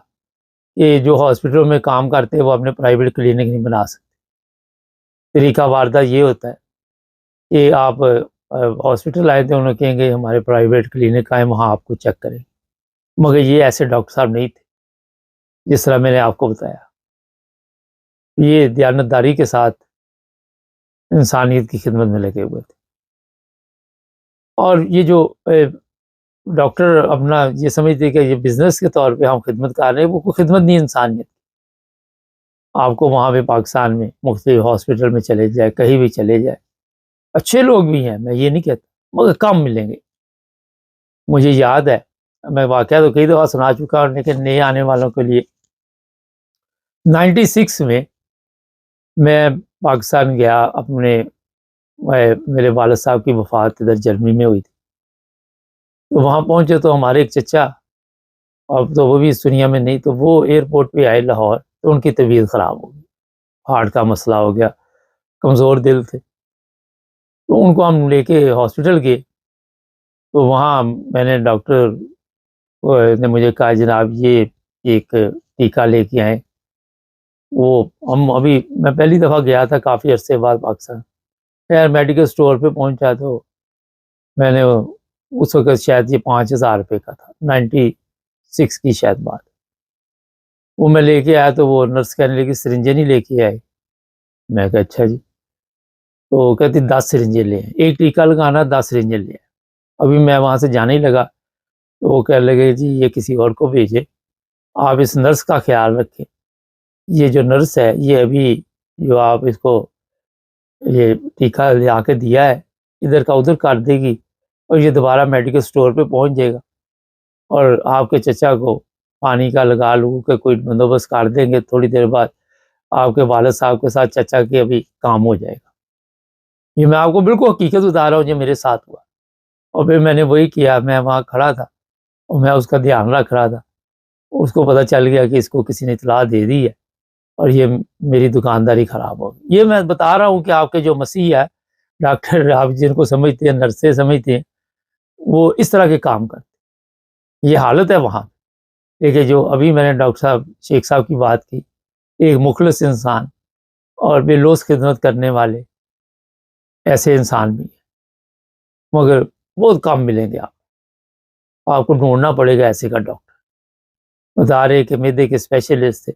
کہ جو ہاسپٹلوں میں کام کرتے ہیں وہ اپنے پرائیویٹ کلینک نہیں بنا سکتے۔ طریقہ واردہ یہ ہوتا ہے کہ آپ ہاسپٹل آئے تھے، انہوں کہیں گے ہمارے پرائیویٹ کلینک آئے، وہاں آپ کو چیک کریں، مگر یہ ایسے ڈاکٹر صاحب نہیں تھے جس طرح میں نے آپ کو بتایا۔ یہ دیانتداری کے ساتھ انسانیت کی خدمت میں لگے ہوئے تھے، اور یہ جو ڈاکٹر اپنا یہ سمجھتے کہ یہ بزنس کے طور پہ ہم خدمت کر رہے ہیں، وہ کوئی خدمت نہیں انسانیت۔ آپ کو وہاں پہ پاکستان میں مختلف ہاسپٹل میں چلے جائے، کہیں بھی چلے جائے، اچھے لوگ بھی ہیں، میں یہ نہیں کہتا، مگر کم ملیں گے. مجھے یاد ہے، میں واقعہ تو کئی دفعہ سنا چکا ہوں، لیکن نئے آنے والوں کے لیے 96 میں میں پاکستان گیا، اپنے میرے والد صاحب کی وفات ادھر جرمنی میں ہوئی تھی. تو وہاں پہنچے تو ہمارے ایک چچا، اب تو وہ بھی اس دنیا میں نہیں، تو وہ ایئرپورٹ پہ آئے لاہور، تو ان کی طبیعت خراب ہو گئی، ہارٹ کا مسئلہ ہو گیا، کمزور دل تھے. تو ان کو ہم لے کے ہاسپٹل گئے. تو وہاں میں نے ڈاکٹر نے مجھے کہا جناب یہ ایک ٹیکہ لے کے آئیں. وہ ہم ابھی میں پہلی دفعہ گیا تھا کافی عرصے بعد پاکستان. خیر میڈیکل اسٹور پہ پہنچا تو میں نے اس وقت شاید یہ 5000 روپے کا تھا، 96 کی شاید بات. وہ میں لے کے آیا تو وہ نرس کہنے لگی سرنجیں نہیں لے کے آئے. میں کہا اچھا جی. تو کہتی 10 سرنجیں لے آئیں، ایک ٹیکہ لگانا 10 سرنجیں لے آئیں. ابھی میں وہاں سے جانے ہی لگا تو وہ کہنے لگے جی یہ کسی اور کو بھیجے، آپ اس نرس کا خیال رکھیں. یہ جو نرس ہے یہ ابھی جو آپ اس کو یہ ٹیکہ لے آ کے دیا ہے ادھر کا ادھر کر دے گی، اور یہ دوبارہ میڈیکل اسٹور پہ پہنچ جائے گا، اور آپ کے چچا کو پانی کا لگا لوں کہ کوئی بندوبست کر دیں گے. تھوڑی دیر بعد آپ کے والد صاحب کے ساتھ چچا کے ابھی کام ہو جائے گا. یہ میں آپ کو بالکل حقیقت بتا رہا ہوں، یہ میرے ساتھ ہوا. اور پھر میں نے وہی کیا، میں وہاں کھڑا تھا اور میں اس کا دھیان رکھ رہا تھا. اس کو پتہ چل گیا کہ اس کو کسی نے اطلاع دے دی ہے اور یہ میری دکانداری خراب ہو گئی. یہ میں بتا رہا ہوں کہ آپ کے جو مسیح ہے، ڈاکٹر آپ جن کو سمجھتے ہیں، نرسیں سمجھتے ہیں، وہ اس طرح کے کام کرتے ہیں. یہ حالت ہے وہاں. لیکن جو ابھی میں نے ڈاکٹر صاحب شیخ صاحب کی بات کی، ایک مخلص انسان اور بے لوث خدمت کرنے والے ایسے انسان بھی ہیں، مگر بہت کم ملیں گے. آپ کو ڈھونڈنا پڑے گا ایسے کا ڈاکٹر. بتا رہے کہ معدے کے اسپیشلسٹ تھے،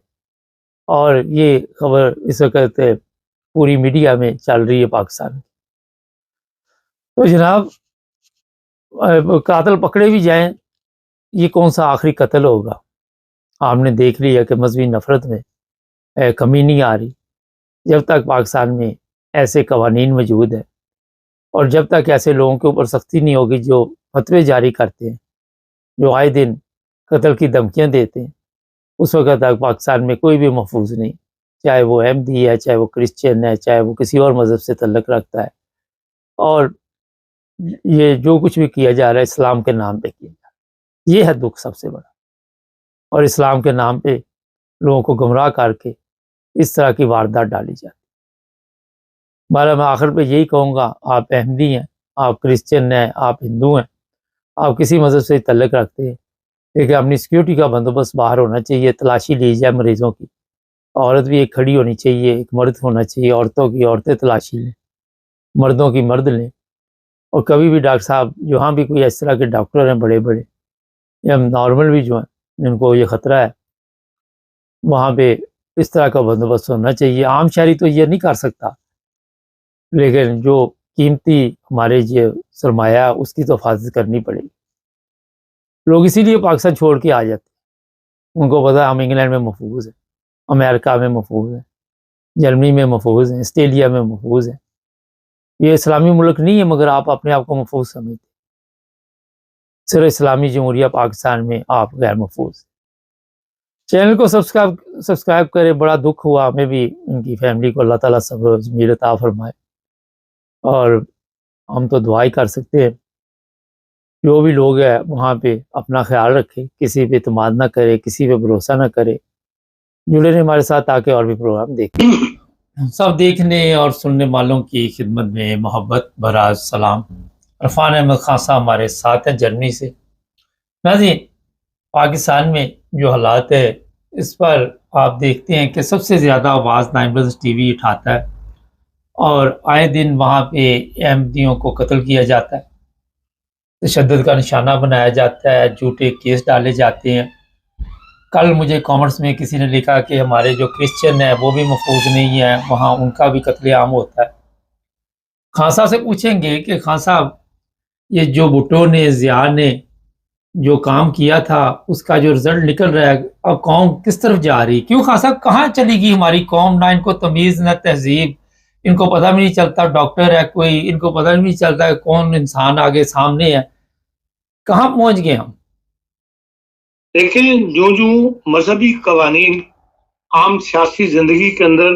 اور یہ خبر اس وقت پوری میڈیا میں چل رہی ہے پاکستان میں. تو جناب قاتل پکڑے بھی جائیں، یہ کون سا آخری قتل ہوگا؟ آپ نے دیکھ لیا کہ مذہبی نفرت میں کمی نہیں آ رہی. جب تک پاکستان میں ایسے قوانین موجود ہیں اور جب تک ایسے لوگوں کے اوپر سختی نہیں ہوگی جو فتوے جاری کرتے ہیں، جو آئے دن قتل کی دھمکیاں دیتے ہیں، اس وقت تک پاکستان میں کوئی بھی محفوظ نہیں. چاہے وہ احمدی ہے، چاہے وہ کرسچن ہے، چاہے وہ کسی اور مذہب سے تعلق رکھتا ہے. اور یہ جو کچھ بھی کیا جا رہا ہے اسلام کے نام پہ کیا جا رہا ہے، یہ ہے دکھ سب سے بڑا. اور اسلام کے نام پہ لوگوں کو گمراہ کر کے اس طرح کی واردات ڈالی جاتی. بہرحال میں آخر پہ یہی کہوں گا، آپ احمدی ہیں، آپ کرسچن ہیں، آپ ہندو ہیں، آپ کسی مذہب سے تعلق رکھتے ہیں، لیکن اپنی سیکیورٹی کا بندوبست باہر ہونا چاہیے. تلاشی لی جائے مریضوں کی. عورت بھی ایک کھڑی ہونی چاہیے، ایک مرد ہونا چاہیے. عورتوں کی عورتیں تلاشی لیں، مردوں کی مرد لیں. اور کبھی بھی ڈاکٹر صاحب جہاں بھی کوئی اس طرح کے ڈاکٹر ہیں بڑے بڑے یا نارمل بھی جو ہیں جن کو یہ خطرہ ہے، وہاں پہ اس طرح کا بندوبست ہونا چاہیے. عام شہری تو یہ نہیں کر سکتا، لیکن جو قیمتی ہمارے یہ سرمایہ اس کی تو حفاظت کرنی پڑے گی. لوگ اسی لیے پاکستان چھوڑ کے آ جاتے ہیں. ان کو پتہ ہے ہم انگلینڈ میں محفوظ ہیں، امریکہ میں محفوظ ہیں، جرمنی میں محفوظ ہیں، آسٹریلیا میں محفوظ ہیں. یہ اسلامی ملک نہیں ہے مگر آپ اپنے آپ کو محفوظ سمجھتے ہیں. صرف اسلامی جمہوریہ پاکستان میں آپ غیر محفوظ. چینل کو سبسکرائب کرے. بڑا دکھ ہوا ہمیں بھی، ان کی فیملی کو اللہ تعالیٰ صبر و ضمیر عطا فرمائے. اور ہم تو دعائی کر سکتے ہیں. جو بھی لوگ ہیں وہاں پہ اپنا خیال رکھے، کسی پہ اعتماد نہ کرے، کسی پہ بھروسہ نہ کرے. جڑے رہے ہمارے ساتھ تاکہ اور بھی پروگرام دیکھیں. سب دیکھنے اور سننے والوں کی خدمت میں محبت بھرا سلام. عرفان احمد خان صاحب ہمارے ساتھ ہیں جرمنی سے. ناظرین، پاکستان میں جو حالات ہے اس پر آپ دیکھتے ہیں کہ سب سے زیادہ آواز 9+ ٹی وی اٹھاتا ہے، اور آئے دن وہاں پہ احمدیوں کو قتل کیا جاتا ہے، تشدد کا نشانہ بنایا جاتا ہے، جھوٹے کیس ڈالے جاتے ہیں. کل مجھے کامنٹس میں کسی نے لکھا کہ ہمارے جو کرسچن ہیں وہ بھی محفوظ نہیں ہیں، وہاں ان کا بھی قتل عام ہوتا ہے. خان صاحب سے پوچھیں گے کہ خان صاحب یہ جو بھٹو نے، ضیاء نے جو کام کیا تھا اس کا جو رزلٹ نکل رہا ہے، اب قوم کس طرف جا رہی؟ کیوں خان صاحب کہاں چلی گئی ہماری قوم؟ نہ ان کو تمیز، نہ تہذیب. ان کو پتہ بھی نہیں چلتا ڈاکٹر ہے کوئی، ان کو پتہ بھی نہیں چلتا کہ کون انسان آگے سامنے ہے. کہاں پہنچ گئے ہم؟ دیکھیں جو مذہبی قوانین عام سیاسی زندگی کے اندر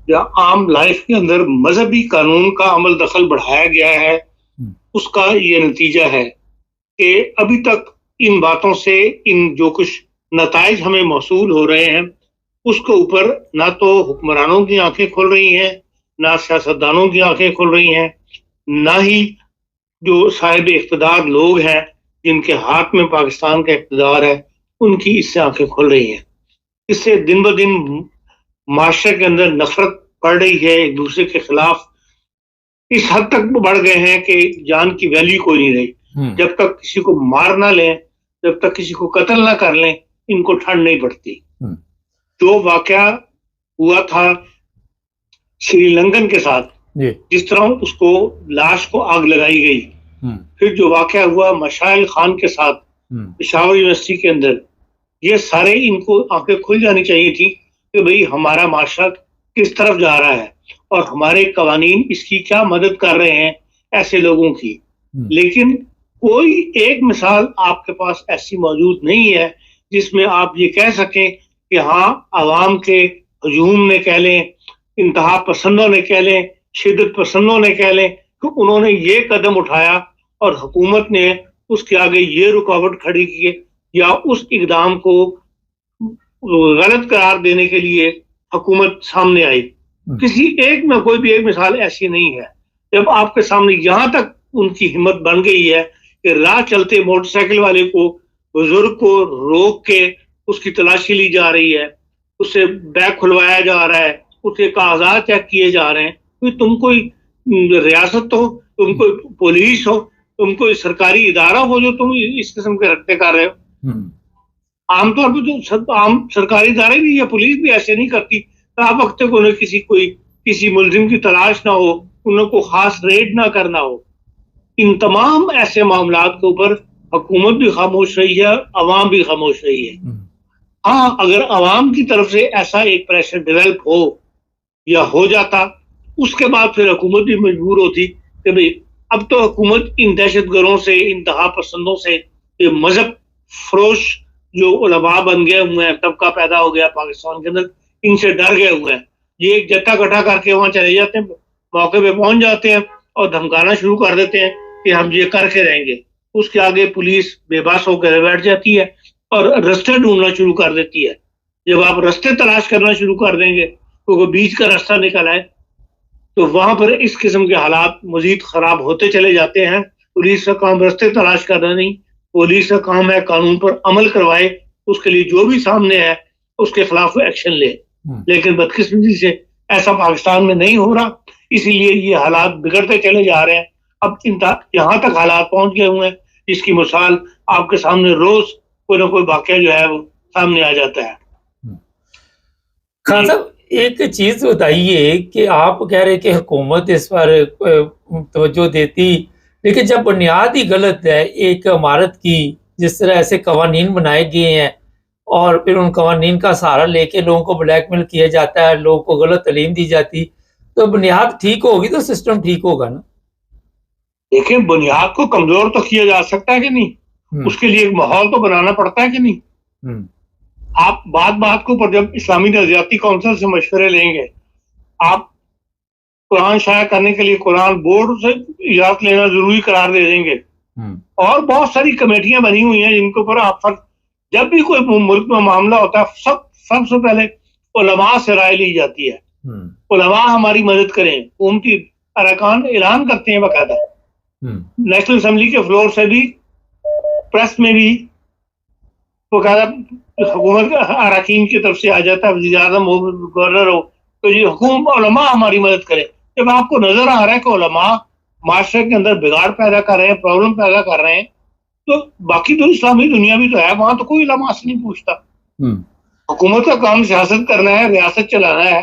یا عام لائف کے اندر مذہبی قانون کا عمل دخل بڑھایا گیا ہے، اس کا یہ نتیجہ ہے کہ ابھی تک ان باتوں سے ان جو کچھ نتائج ہمیں موصول ہو رہے ہیں اس کے اوپر نہ تو حکمرانوں کی آنکھیں کھل رہی ہیں، نہ سیاستدانوں کی آنکھیں کھل رہی ہیں، نہ ہی جو صاحب اقتدار لوگ ہیں جن کے ہاتھ میں پاکستان کا اقتدار ہے ان کی اس سے آنکھیں کھل رہی ہیں. اس سے دن بدن معاشرے کے اندر نفرت بڑھ رہی ہے، ایک دوسرے کے خلاف اس حد تک بڑھ گئے ہیں کہ جان کی ویلیو کوئی نہیں رہی. جب تک کسی کو مار نہ لیں، جب تک کسی کو قتل نہ کر لیں، ان کو ٹھنڈ نہیں پڑتی. جو واقعہ ہوا تھا سری لنکن کے ساتھ، جس طرح اس کو لاش کو آگ لگائی گئی، پھر جو واقعہ ہوا مشائل خان کے ساتھ پشاور یونیورسٹی کے اندر، یہ سارے ان کو آنکھیں کھل جانی چاہیے تھی کہ بھئی ہمارا معاشرہ کس طرف جا رہا ہے اور ہمارے قوانین اس کی کیا مدد کر رہے ہیں ایسے لوگوں کی. لیکن کوئی ایک مثال آپ کے پاس ایسی موجود نہیں ہے جس میں آپ یہ کہہ سکیں کہ ہاں عوام کے ہجوم نے کہہ لیں، انتہا پسندوں نے کہہ لیں، شدت پسندوں نے کہہ لیں کہ انہوں نے یہ قدم اٹھایا اور حکومت نے اس کے آگے یہ رکاوٹ کھڑی کی یا اس اقدام کو غلط قرار دینے کے لیے حکومت سامنے آئی. کسی ایک میں کوئی بھی ایک مثال ایسی نہیں ہے. جب آپ کے سامنے یہاں تک ان کی ہمت بن گئی ہے کہ راہ چلتے موٹر سائیکل والے کو، بزرگ کو روک کے اس کی تلاشی لی جا رہی ہے، اس سے بیگ کھلوایا جا رہا ہے، اس کے کاغذات چیک کیے جا رہے ہیں. تم کوئی ریاست ہو، تم کوئی پولیس ہو، تم کوئی سرکاری ادارہ ہو جو تم اس قسم کے رکھتے کر رہے ہو؟ عام طور پہ تو عام سرکاری ادارے بھی یا پولیس بھی ایسے نہیں کرتی. آپ وقت کو انہیں کسی ملزم کی تلاش نہ ہو، انہیں کو خاص ریڈ نہ کرنا ہو. ان تمام ایسے معاملات کے اوپر حکومت بھی خاموش رہی ہے، عوام بھی خاموش رہی ہے. ہاں اگر عوام کی طرف سے ایسا ایک پریشر ڈیولپ ہو یا ہو جاتا، اس کے بعد پھر حکومت بھی مجبور ہوتی کہ بھئی اب تو حکومت ان دہشت گردوں سے، انتہا پسندوں سے، یہ مذہب فروش جو علماء بن گئے ہوئے ہیں، طبقہ پیدا ہو گیا پاکستان کے اندر، ان سے ڈر گئے ہوئے ہیں. یہ ایک جتھا اکٹھا کر کے وہاں چلے جاتے ہیں، موقع پہ پہنچ جاتے ہیں اور دھمکانا شروع کر دیتے ہیں کہ ہم یہ کر کے رہیں گے. اس کے آگے پولیس بے بس ہو کر بیٹھ جاتی ہے اور رستے ڈھونڈنا شروع کر دیتی ہے. جب آپ رستے تلاش کرنا شروع کر دیں گے تو بیچ کا راستہ نکل آئے تو وہاں پر اس قسم کے حالات مزید خراب ہوتے چلے جاتے ہیں. پولیس کا کام رستے تلاش کرنا نہیں، پولیس کا کام ہے قانون پر عمل کروائے، اس کے لیے جو بھی سامنے ہے اس کے خلاف ایکشن لے. لیکن بدقسمتی سے ایسا پاکستان میں نہیں ہو رہا، اسی لیے یہ حالات بگڑتے چلے جا رہے ہیں. اب یہاں تک حالات پہنچ گئے ہوئے ہیں جس کی مثال آپ کے سامنے روز کوئی نہ کوئی واقعہ جو ہے وہ سامنے آ جاتا ہے. خان صاحب ایک چیز بتائیے کہ آپ کہہ رہے کہ حکومت اس پر توجہ دیتی، لیکن جب بنیاد ہی غلط ہے ایک عمارت کی، جس طرح ایسے قوانین بنائے گئے ہیں اور پھر ان قوانین کا سہارا لے کے لوگوں کو بلیک میل کیا جاتا ہے، لوگوں کو غلط تعلیم دی جاتی، تو بنیاد ٹھیک ہوگی تو سسٹم ٹھیک ہوگا نا؟ دیکھیں بنیاد کو کمزور تو کیا جا سکتا ہے کہ نہیں، اس کے لیے ایک ماحول تو بنانا پڑتا ہے کہ نہیں. آپ بات کو پر جب اسلامی نظریاتی کونسل سے مشورے لیں گے، آپ قرآن شائع کرنے کے لیے قرآن بورڈ سے اجازت لینا ضروری قرار دے دیں گے، اور بہت ساری کمیٹیاں بنی ہوئی ہیں جن کے اوپر آپ جب بھی کوئی ملک میں معاملہ ہوتا ہے سب سے پہلے علماء سے رائے لی جاتی ہے. علماء ہماری مدد کریں، حکومتی ارکان اعلان کرتے ہیں باقاعدہ، نیشنل اسمبلی کے فلور سے بھی، پریس میں بھی باقاعدہ حکومت کے اراکین کی طرف سے آ جاتا ہے، وزیر اعظم ہو، گورنر ہو، تو یہ حکومت علماء ہماری مدد کرے. جب آپ کو نظر آ رہا ہے کہ علماء معاشرے کے اندر بگاڑ پیدا کر رہے ہیں، پرابلم پیدا کر رہے ہیں، تو باقی تو اسلامی دنیا بھی تو ہے، وہاں تو کوئی علماء سے نہیں پوچھتا. حکومت کا کام سیاست کرنا ہے، ریاست چلانا ہے،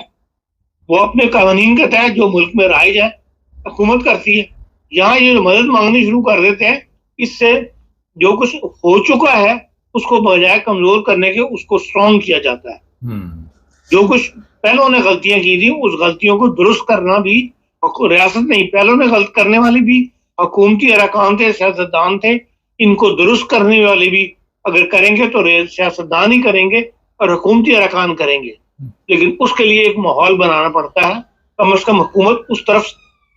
وہ اپنے قوانین کے تحت جو ملک میں رائج ہے حکومت کرتی ہے. یہاں یہ مدد مانگنی شروع کر دیتے ہیں، اس سے جو کچھ ہو چکا ہے اس کو بجائے کمزور کرنے کے اس کو سٹرونگ کیا جاتا ہے. جو کچھ پہلوں نے غلطیاں کی تھی اس غلطیوں کو درست کرنا بھی ریاست نہیں، پہلوں نے غلط کرنے والی بھی حکومتی ارکان تھے، سیاستدان تھے، ان کو درست کرنے والے بھی اگر کریں گے تو سیاستدان ہی کریں گے اور حکومتی ارکان کریں گے، لیکن اس کے لیے ایک ماحول بنانا پڑتا ہے، کم از کم حکومت اس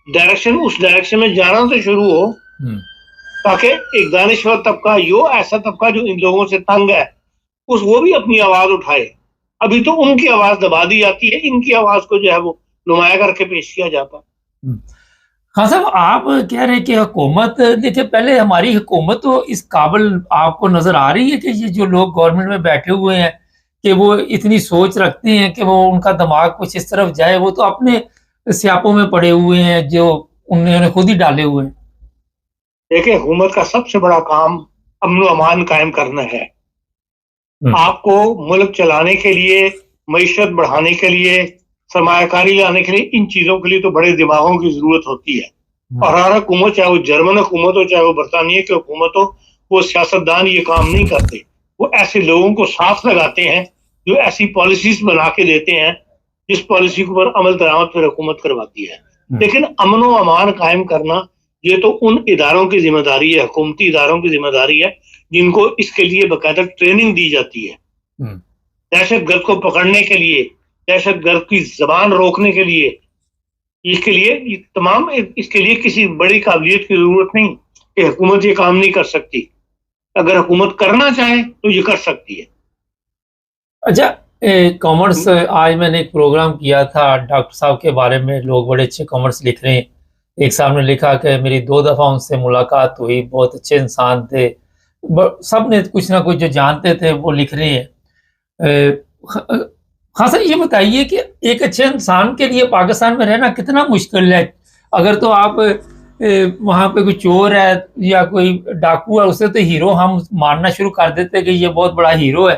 ڈائریکشن میں جانا تو شروع ہو، تاکہ ایک دانشور طبقہ، ایسا طبقہ جو ان لوگوں سے تنگ ہے، وہ بھی اپنی آواز اٹھائے. ابھی تو ان کی آواز دبا دی جاتی ہے، ان کی آواز کو جو ہے وہ نمایاں کر کے پیش کیا جاتا. خان صاحب آپ کہہ رہے ہیں کہ حکومت، دیکھیں پہلے ہماری حکومت تو اس قابل آپ کو نظر آ رہی ہے کہ یہ جو لوگ گورنمنٹ میں بیٹھے ہوئے ہیں کہ وہ اتنی سوچ رکھتے ہیں کہ وہ ان کا دماغ کچھ اس طرف جائے؟ وہ تو اپنے سیاپوں میں پڑے ہوئے ہیں جو انہوں نے خود ہی ڈالے ہوئے ہیں. دیکھیں حکومت کا سب سے بڑا کام امن و امان قائم کرنا ہے. آپ کو ملک چلانے کے لیے، معیشت بڑھانے کے لیے، سرمایہ کاری لانے کے لیے، ان چیزوں کے لیے تو بڑے دماغوں کی ضرورت ہوتی ہے. اور ہر حکومت، چاہے وہ جرمن حکومت ہو، چاہے وہ برطانیہ کی حکومت ہو، وہ سیاستدان یہ کام نہیں کرتے. وہ ایسے لوگوں کو ساتھ لگاتے ہیں جو ایسی پالیسیز بنا کے دیتے ہیں جس پالیسی کے اوپر عمل درآمد پر حکومت کرواتی ہے. لیکن امن و امان قائم کرنا یہ تو ان اداروں کی ذمہ داری ہے، حکومتی اداروں کی ذمہ داری ہے، جن کو اس کے لیے باقاعدہ ٹریننگ دی جاتی ہے. دہشت گرد کو پکڑنے کے لیے، دہشت گرد کی زبان روکنے کے لیے، اس کے لیے کسی بڑی قابلیت کی ضرورت نہیں کہ حکومت یہ کام نہیں کر سکتی. اگر حکومت کرنا چاہے تو یہ کر سکتی ہے. اچھا، کامرس، آج میں نے ایک پروگرام کیا تھا ڈاکٹر صاحب کے بارے میں، لوگ بڑے اچھے کامرس لکھ رہے ہیں. ایک صاحب نے لکھا کہ میری 2 دفعہ ان سے ملاقات ہوئی، بہت اچھے انسان تھے. سب نے کچھ نہ کچھ جو جانتے تھے وہ لکھ رہے ہیں. خاصا یہ بتائیے کہ ایک اچھے انسان کے لیے پاکستان میں رہنا کتنا مشکل ہے؟ اگر تو آپ وہاں پہ کوئی چور ہے یا کوئی ڈاکو ہے، اسے تو ہیرو ہم ماننا شروع کر دیتے کہ یہ بہت بڑا ہیرو ہے.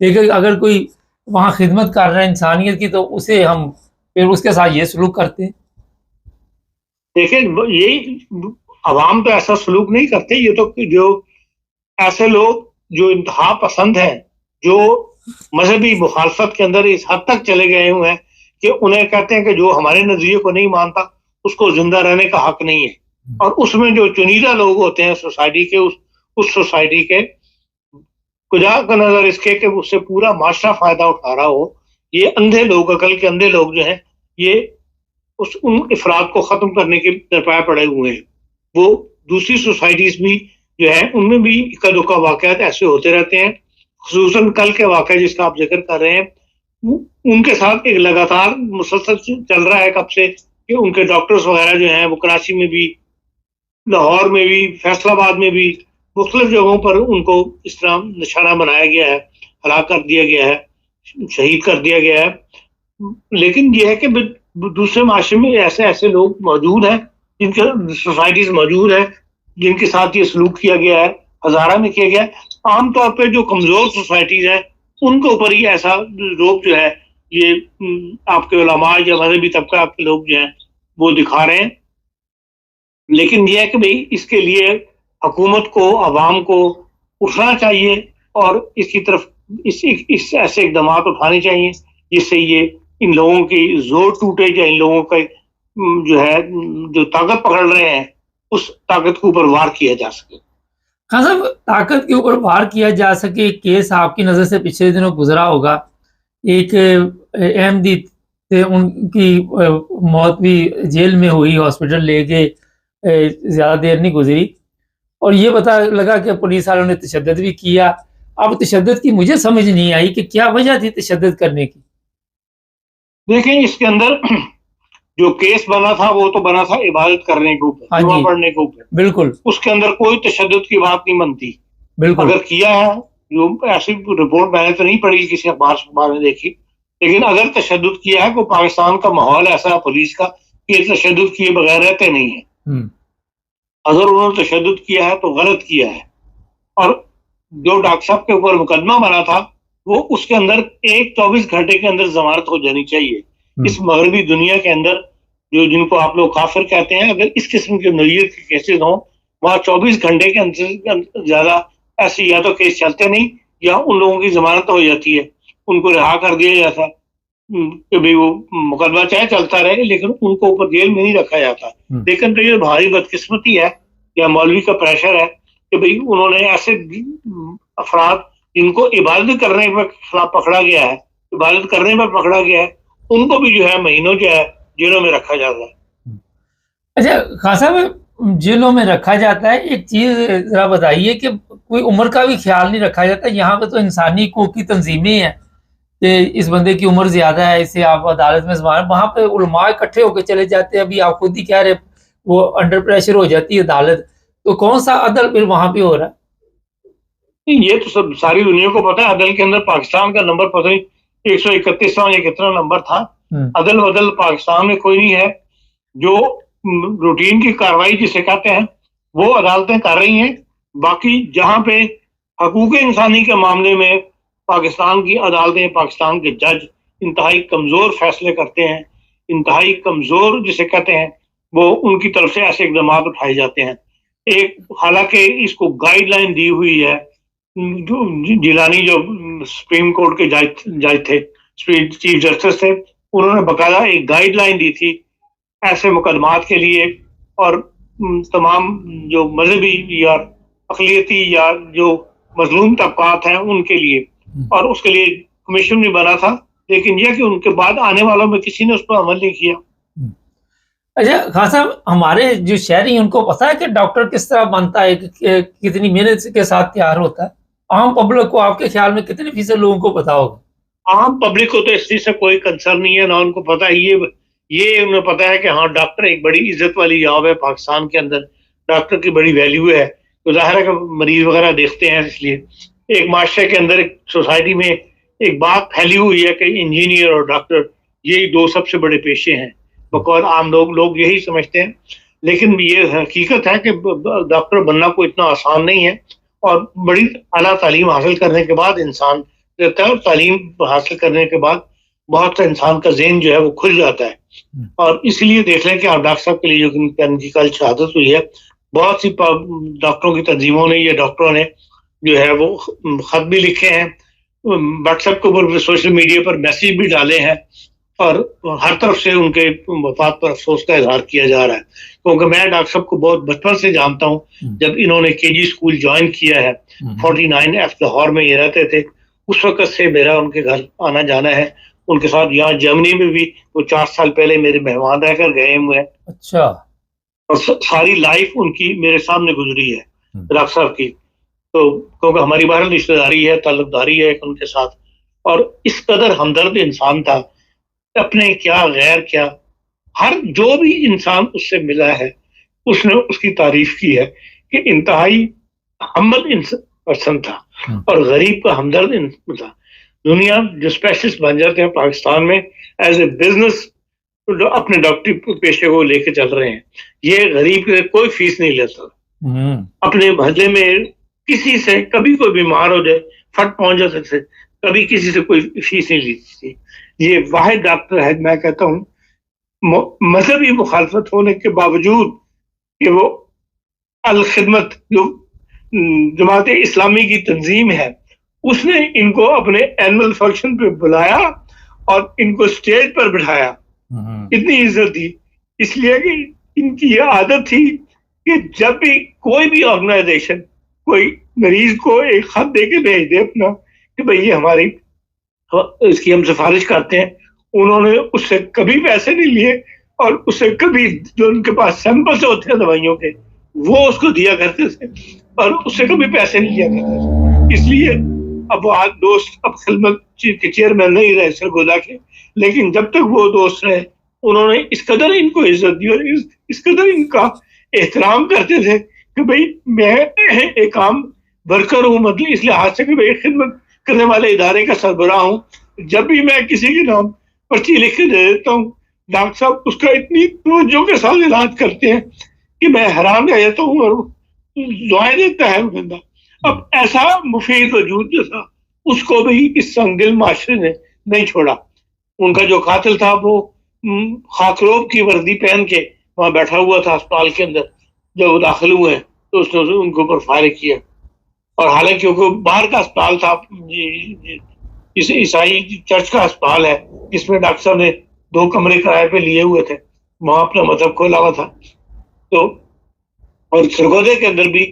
لیکن اگر کوئی وہاں خدمت کر رہا ہے انسانیت کی تو اسے ہم پھر اس کے ساتھ یہ سلوک کرتے ہیں. دیکھیں یہی عوام تو ایسا سلوک نہیں کرتے. یہ تو جو ایسے لوگ جو انتہا پسند ہیں، جو مذہبی مخالفت کے اندر اس حد تک چلے گئے ہوئے ہیں کہ انہیں کہتے ہیں کہ جو ہمارے نظریے کو نہیں مانتا اس کو زندہ رہنے کا حق نہیں ہے. اور اس میں جو چنیدہ لوگ ہوتے ہیں سوسائٹی کے، اس سوسائٹی کے کجا کا نظر اس کے کہ اس سے پورا معاشرہ فائدہ اٹھا رہا ہو. یہ اندھے لوگ، عقل کے اندھے لوگ جو ہیں، یہ ان افراد کو ختم کرنے کے درپائے پڑے ہوئے ہیں. وہ دوسری سوسائٹیز بھی جو ہے ان میں بھی اکا دکا واقعات ایسے ہوتے رہتے ہیں. خصوصاً کل کے واقعہ جس کا آپ ذکر کر رہے ہیں، ان کے ساتھ ایک لگاتار مسلسل چل رہا ہے کب سے کہ ان کے ڈاکٹرز وغیرہ جو ہیں وہ کراچی میں بھی، لاہور میں بھی، فیصل آباد میں بھی، مختلف جگہوں پر ان کو اس طرح نشانہ بنایا گیا ہے، ہلاک کر دیا گیا ہے، شہید کر دیا گیا ہے. لیکن یہ ہے کہ دوسرے معاشرے میں ایسے لوگ موجود ہیں، جن کے سوسائٹیز موجود ہیں جن کے ساتھ یہ سلوک کیا گیا ہے، ہزارہ میں کیا گیا ہے. عام طور پہ جو کمزور سوسائٹیز ہیں ان کے اوپر ہی ایسا روپ جو ہے یہ آپ کے علماء یا مذہبی طبقہ کے لوگ جو ہیں وہ دکھا رہے ہیں. لیکن یہ ہے کہ بھئی اس کے لیے حکومت کو، عوام کو اٹھنا چاہیے اور اس کی طرف اس ایسے اقدامات اٹھانے چاہیے جس سے یہ ان لوگوں کی زور ٹوٹے، یا ان لوگوں کا جو ہے جو طاقت پکڑ رہے ہیں اس طاقت کے اوپر وار کیا جا سکے. ہاں صاحب، طاقت کے اوپر وار کیا جا سکے. کیس آپ کی نظر سے پچھلے دنوں گزرا ہوگا، ایک احمدی تھے، ان کی موت بھی جیل میں ہوئی، ہاسپٹل لے کے زیادہ دیر نہیں گزری، اور یہ پتہ لگا کہ پولیس والوں نے تشدد بھی کیا. اب تشدد کی مجھے سمجھ نہیں آئی کہ کیا وجہ تھی تشدد کرنے کی. دیکھیں اس کے اندر جو کیس بنا تھا وہ تو بنا تھا عبادت کرنے کے اوپر، دعا پڑھنے کے اوپر. بالکل، اس کے اندر کوئی تشدد کی بات نہیں بنتی. بالکل اگر کیا ہے، جو ایسی رپورٹ میں نے تو نہیں پڑھی، کسی اخبار میں دیکھی، لیکن اگر تشدد کیا ہے تو پاکستان کا ماحول ایسا ہے پولیس کا کہ تشدد کیے بغیر رہتے نہیں ہیں. اگر انہوں نے تشدد کیا ہے تو غلط کیا ہے. اور جو ڈاکٹر صاحب کے اوپر مقدمہ بنا تھا وہ اس کے اندر 24 گھنٹے کے اندر ضمانت ہو جانی چاہیے. اس مغربی دنیا کے اندر جن کو آپ لوگ کافر کہتے ہیں، اگر اس قسم کے نوعیت کے کیسز ہوں، وہاں 24 گھنٹے کے اندر زیادہ ایسے یا تو کیس چلتے نہیں یا ان لوگوں کی ضمانت ہو جاتی ہے، ان کو رہا کر دیا جاتا. کہ بھی وہ مقدمہ چاہے چلتا رہے لیکن ان کو اوپر جیل میں نہیں رکھا جاتا. لیکن تو یہ بھاری بدقسمتی ہے یا مولوی کا پریشر ہے کہ بھئی انہوں نے ایسے افراد جن کو عبادت کرنے پر خلاف پکڑا گیا ہے، عبادت کرنے پر پکڑا گیا ہے، ان کو بھی جو ہے مہینوں جو ہے جیلوں میں رکھا جاتا ہے. اچھا خان صاحب، جیلوں میں رکھا جاتا ہے، ایک چیز ذرا بتائیے کہ کوئی عمر کا بھی خیال نہیں رکھا جاتا. یہاں پہ تو انسانی حقوق کی تنظیمیں ہیں کہ اس بندے کی عمر زیادہ ہے، اسے آپ عدالت میں سماعت، وہاں پہ علماء اکٹھے ہو کے چلے جاتے ہیں. ابھی آپ خود ہی کہہ رہے وہ انڈر پریشر ہو جاتی ہے عدالت، تو کون سا عدل پھر وہاں پہ ہو رہا ہے؟ یہ تو سب ساری دنیا کو پتا ہے. عدل کے اندر پاکستان کا نمبر پتہ نہیں 131واں یا کتنا نمبر تھا. عدل بدل پاکستان میں کوئی نہیں ہے. جو روٹین کی کاروائی جسے کہتے ہیں وہ عدالتیں کر رہی ہیں. باقی جہاں پہ حقوق انسانی کے معاملے میں پاکستان کی عدالتیں، پاکستان کے جج انتہائی کمزور فیصلے کرتے ہیں، انتہائی کمزور جسے کہتے ہیں، وہ ان کی طرف سے ایسے اقدامات اٹھائے جاتے ہیں. ایک حالانکہ اس کو گائیڈ لائن دی ہوئی ہے، جو جیلانی جو سپریم کورٹ کے جج تھے، چیف جسٹس تھے، انہوں نے باقاعدہ ایک گائیڈ لائن دی تھی ایسے مقدمات کے لیے، اور تمام جو مذہبی یا اقلیتی یا جو مظلوم طبقات ہیں ان کے لیے، اور اس کے لیے کمیشن بھی بنا تھا. لیکن یہ کہ ان کے بعد آنے والوں میں کسی نے اس پر عمل نہیں کیا. اچھا خان صاحب، ہمارے جو شہری ہیں ان کو پتا ہے کہ ڈاکٹر کس طرح بنتا ہے، کتنی محنت کے ساتھ تیار ہوتا ہے؟ عام پبلک کو آپ کے خیال میں کتنے فیصد لوگوں کو پتا ہوگا؟ عام پبلک کو تو اس چیز سے کوئی کنسرن نہیں ہے، نہ ان کو پتا ہے. یہ انہیں پتا ہے کہ ہاں ڈاکٹر ایک بڑی عزت والی جاب ہے پاکستان کے اندر، ڈاکٹر کی بڑی ویلیو ہے. تو ظاہر ہے کہ مریض وغیرہ دیکھتے ہیں. اس لیے ایک معاشرے کے اندر، ایک سوسائٹی میں ایک بات پھیلی ہوئی ہے کہ انجینئر اور ڈاکٹر یہی دو سب سے بڑے پیشے ہیں. بقول عام لوگ یہی سمجھتے ہیں. لیکن یہ حقیقت ہے کہ ڈاکٹر بننا کوئی اتنا آسان نہیں ہے، اور بڑی اعلیٰ تعلیم حاصل کرنے کے بعد انسان رہتا ہے، اور تعلیم حاصل کرنے کے بعد بہت سا انسان کا ذہن جو ہے وہ کھل جاتا ہے. اور اس لیے دیکھ لیں کہ آپ ڈاکٹر صاحب کے لیے جو کل شہادت ہوئی ہے، بہت سی ڈاکٹروں کی تنظیموں نے یا ڈاکٹروں نے جو ہے وہ خط بھی لکھے ہیں، واٹس ایپ کے اوپر، سوشل میڈیا پر میسیج بھی ڈالے ہیں، اور ہر طرف سے ان کے وفات پر افسوس کا اظہار کیا جا رہا ہے. کیونکہ میں ڈاکٹر صاحب کو بہت بچپن سے جانتا ہوں. جب انہوں نے کے جی اسکول جوائن کیا ہے 49F لاہور میں یہ رہتے تھے، اس وقت سے میرا ان کے گھر آنا جانا ہے. ان کے ساتھ یہاں جرمنی میں بھی وہ 4 سال پہلے میرے مہمان رہ کر گئے ہوئے ہیں. اچھا. اور ساری لائف ان کی میرے سامنے گزری ہے ڈاکٹر صاحب کی. تو کیونکہ ہماری باہر رشتہ داری ہے، تعلق داری ہے ان کے ساتھ. اور اس قدر ہمدرد انسان تھا، اپنے کیا غیر کیا، ہر جو بھی انسان اس سے ملا ہے اس نے اس کی تعریف کی ہے کہ انتہائی ہمدرد پرسن تھا اور غریب کا ہمدرد انسان تھا. دنیا جو اسپیشلسٹ بن جاتے ہیں پاکستان میں ایز اے بزنس، اپنے ڈاکٹری پیشے کو لے کے چل رہے ہیں. یہ غریب کے کوئی فیس نہیں لیتا. اپنے محلے میں کسی سے کبھی کوئی بیمار ہو جائے فٹ پہنچ جاتے تھے، کبھی کسی سے کوئی فیس نہیں لیتی تھی. یہ واحد ڈاکٹر ہے، میں کہتا ہوں مذہبی مخالفت ہونے کے باوجود کہ وہ الخدمت جو جماعت اسلامی کی تنظیم ہے، اس نے ان کو اپنے اینول فنکشن پہ بلایا اور ان کو سٹیج پر بٹھایا. اتنی عزت دی، اس لیے کہ ان کی یہ عادت تھی کہ جب بھی کوئی بھی آرگنائزیشن کوئی مریض کو ایک خط دے کے بھیج دے اپنا کہ بھئی یہ ہماری اس کی ہم سفارش کرتے ہیں، انہوں نے اس سے کبھی پیسے نہیں لیے، اور اس سے کبھی جو ان کے پاس سیمپلز ہوتے ہیں دوائیوں کے وہ اس کو دیا کرتے تھے، اور اس سے کبھی پیسے نہیں لیا کرتے. اس لیے اب وہ دوست اب خدمت کے چیئرمین نہیں رہے سرگودا کے، لیکن جب تک وہ دوست رہے انہوں نے اس قدر ان کو عزت دی اور اس قدر ان کا احترام کرتے تھے کہ بھئی میں ایک عام ورکر ہوں، مطلب اس لحاظ سے کہ بھئی خدمت کرنے والے ادارے کا سربراہ ہوں. جب بھی میں کسی کے نام پرچی لکھ کے دے دیتا ہوں، ڈاکٹر صاحب اس کا اتنی توجہ کے ساتھ علاج کرتے ہیں کہ میں حیران رہ جاتا ہوں، اور دعائیں دیتا ہے بندہ. اب ایسا مفید وجود جو تھا اس کو بھی اس سنگ دل معاشرے نے نہیں چھوڑا. ان کا جو قاتل تھا وہ خاکروب کی وردی پہن کے وہاں بیٹھا ہوا تھا اسپتال کے اندر. جب وہ داخل ہوئے تو اس نے ان کے اوپر فائر کیا، اور حالانکہ وہ باہر کا اسپتال تھا اس عیسائی چرچ کا اسپتال ہے جس میں ڈاکٹر صاحب نے 2 کمرے کرائے پہ لیے ہوئے تھے، وہاں اپنا مطلب کھولا ہوا تھا. تو اور سرگودے کے اندر بھی،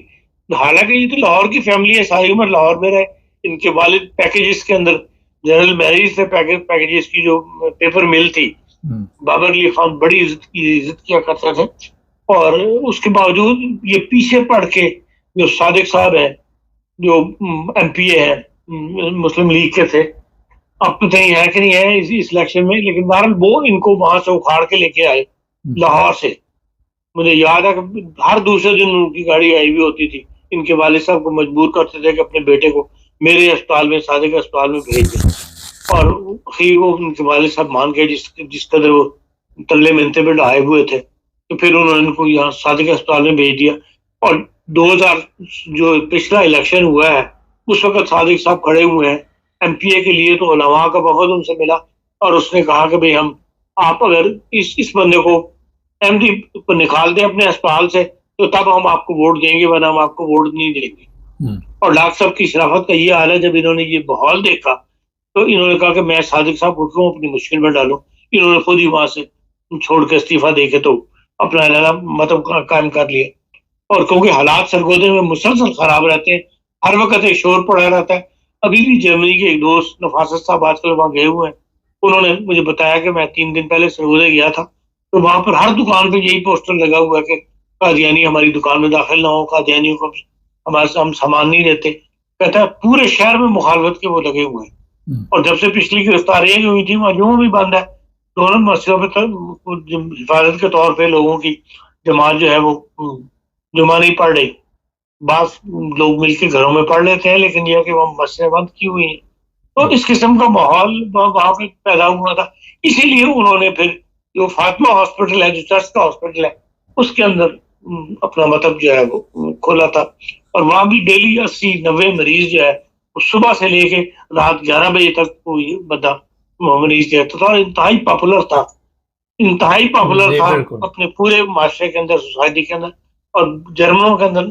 حالانکہ یہ تو لاہور کی فیملی ہے، ساری عمر لاہور میں رہے. ان کے والد پیکیجز کے اندر جنرل میریج سے پیکیجز کی جو پیپر مل تھی، بابر علی خان بڑی عزت کیا کرتے تھے. اور اس کے باوجود یہ پیچھے پڑ کے جو صادق صاحب ہیں، جو ایم پی اے ہیں مسلم لیگ کے تھے، اب تو نہیں ہے کہ نہیں ہے اس الیکشن میں، لیکن بہرحال وہ ان کو وہاں سے اکھاڑ کے لے کے آئے لاہور سے. مجھے یاد ہے کہ ہر دوسرے دن ان کی گاڑی آئی ہوئی ہوتی تھی. ان کے والد صاحب کو مجبور کرتے تھے کہ اپنے بیٹے کو میرے اسپتال میں، صادق اسپتال میں بھیج دیں، اور خیر وہ ان کے والد صاحب مان گئے جس قدر وہ تلے منتے پہ ڈھائے ہوئے تھے. تو پھر انہوں نے ان کو یہاں صادق اسپتال میں بھیج دیا. اور 2000 جو پچھلا الیکشن ہوا ہے اس وقت صادق صاحب کھڑے ہوئے ہیں ایم پی اے کے لیے، تو علماء کا وفد ان سے ملا اور اس نے کہا کہ بھئی آپ اگر اس بندے کو ایم ڈی کو نکال دیں اپنے اسپتال سے تو تب ہم آپ کو ووٹ دیں گے، ورنہ ہم آپ کو ووٹ نہیں دیں گے. اور ڈاکٹر صاحب کی شرافت کا یہ حال ہے، جب انہوں نے یہ ماحول دیکھا تو انہوں نے کہا کہ میں صادق صاحب کو کیوں اپنی مشکل میں ڈالوں. انہوں نے خود ہی وہاں سے چھوڑ کے استعفیٰ دے کے تو اپنا علیحدہ مطلب قائم کر لیا. اور کیونکہ حالات سرگودے میں مسلسل خراب رہتے ہیں، ہر وقت ایک شور پڑا رہتا ہے. ابھی بھی جرمنی کے ایک دوست نفاست صاحب آج کل وہاں گئے ہوئے ہیں، انہوں نے مجھے بتایا کہ میں 3 دن پہلے سرگودے گیا تھا تو وہاں پر ہر دکان پہ یہی پوسٹر لگا ہوا ہے کہ قادیانی ہماری دکان میں داخل نہ ہو، قادیانیوں کو ہم سامان نہیں دیتے. کہتا ہے پورے شہر میں مخالفت کے وہ لگے ہوئے ہیں. اور جب سے پچھلی گرفتاریاں جو ہوئی تھی وہاں جمعہ بھی بند ہے. دونوں مسجدوں پہ حفاظت کے طور پہ لوگوں کی جماعت جو ہے وہ جمعہ نہیں پڑھ رہی. بعض لوگ مل کے گھروں میں پڑھ لیتے ہیں، لیکن یہ کہ وہ مسجدیں بند کی ہوئی ہیں. تو اس قسم کا ماحول وہاں پہ پیدا ہوا تھا. اسی لیے انہوں نے پھر جو فاطمہ ہاسپٹل ہے، جو چرچ کا ہاسپٹل ہے، اس کے اندر اپنا مطلب جو ہے وہ کھولا تھا. اور وہاں بھی ڈیلی 80-90 مریض جو ہے صبح سے لے کے رات 11 بجے تک کوئی بندہ مریض جو ہے تو انتہائی پاپولر تھا اپنے پورے معاشرے کے اندر، سوسائٹی کے اندر. اور جرمنوں کے اندر،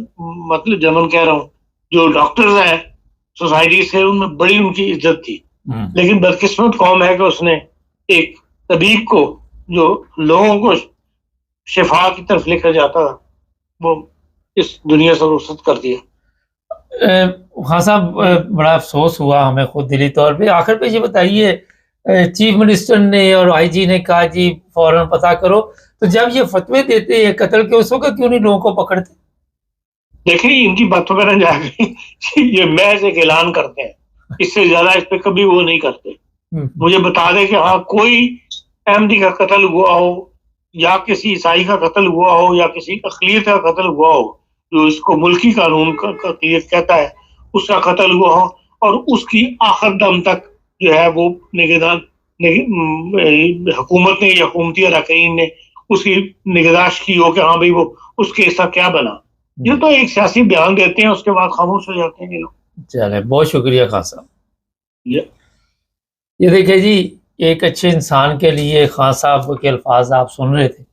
مطلب جرمن کہہ رہا ہوں، جو ڈاکٹرز ہیں سوسائٹی سے ان میں بڑی ان کی عزت تھی. لیکن بدقسمت قوم ہے کہ اس نے ایک طبیب کو جو لوگوں کو شفا کی طرف لے کر جاتا تھا وہ اس دنیا سے رخصت کر دیا. خان صاحب بڑا افسوس ہوا ہمیں خود دلی طور پہ. آخر پہ یہ بتائیے، چیف منسٹر نے اور آئی جی نے کہا جی فوراً پتہ کرو، تو جب یہ فتوے دیتے ہیں قتل کے اس وقت کیوں نہیں لوگوں کو پکڑتے؟ دیکھیں ان کی باتوں پہ نہ جا کے یہ محض ایک اعلان کرتے ہیں، اس سے زیادہ اس پہ کبھی وہ نہیں کرتے. مجھے بتا دیں کہ ہاں کوئی احمدی کا قتل ہوا ہو یا کسی عیسائی کا قتل ہوا ہو یا کسی اقلیت کا قتل ہوا ہو، جو اس کو ملکی قانون کا اقلیت کہتا ہے، اس کا قتل ہوا ہو اور اس کی آخر دم تک جو ہے وہ نگہدان حکومت نے یا حکومتی اراکین نے اس کی نگہداشت کی ہو کہ ہاں بھائی وہ اس کیس کا کیا بنا. یہ تو ایک سیاسی بیان دیتے ہیں، اس کے بعد خاموش ہو جاتے ہیں یہ لوگ. چلے بہت شکریہ خان صاحب. یہ دیکھیں جی، ایک اچھے انسان کے لیے خان صاحب کے الفاظ آپ سن رہے تھے،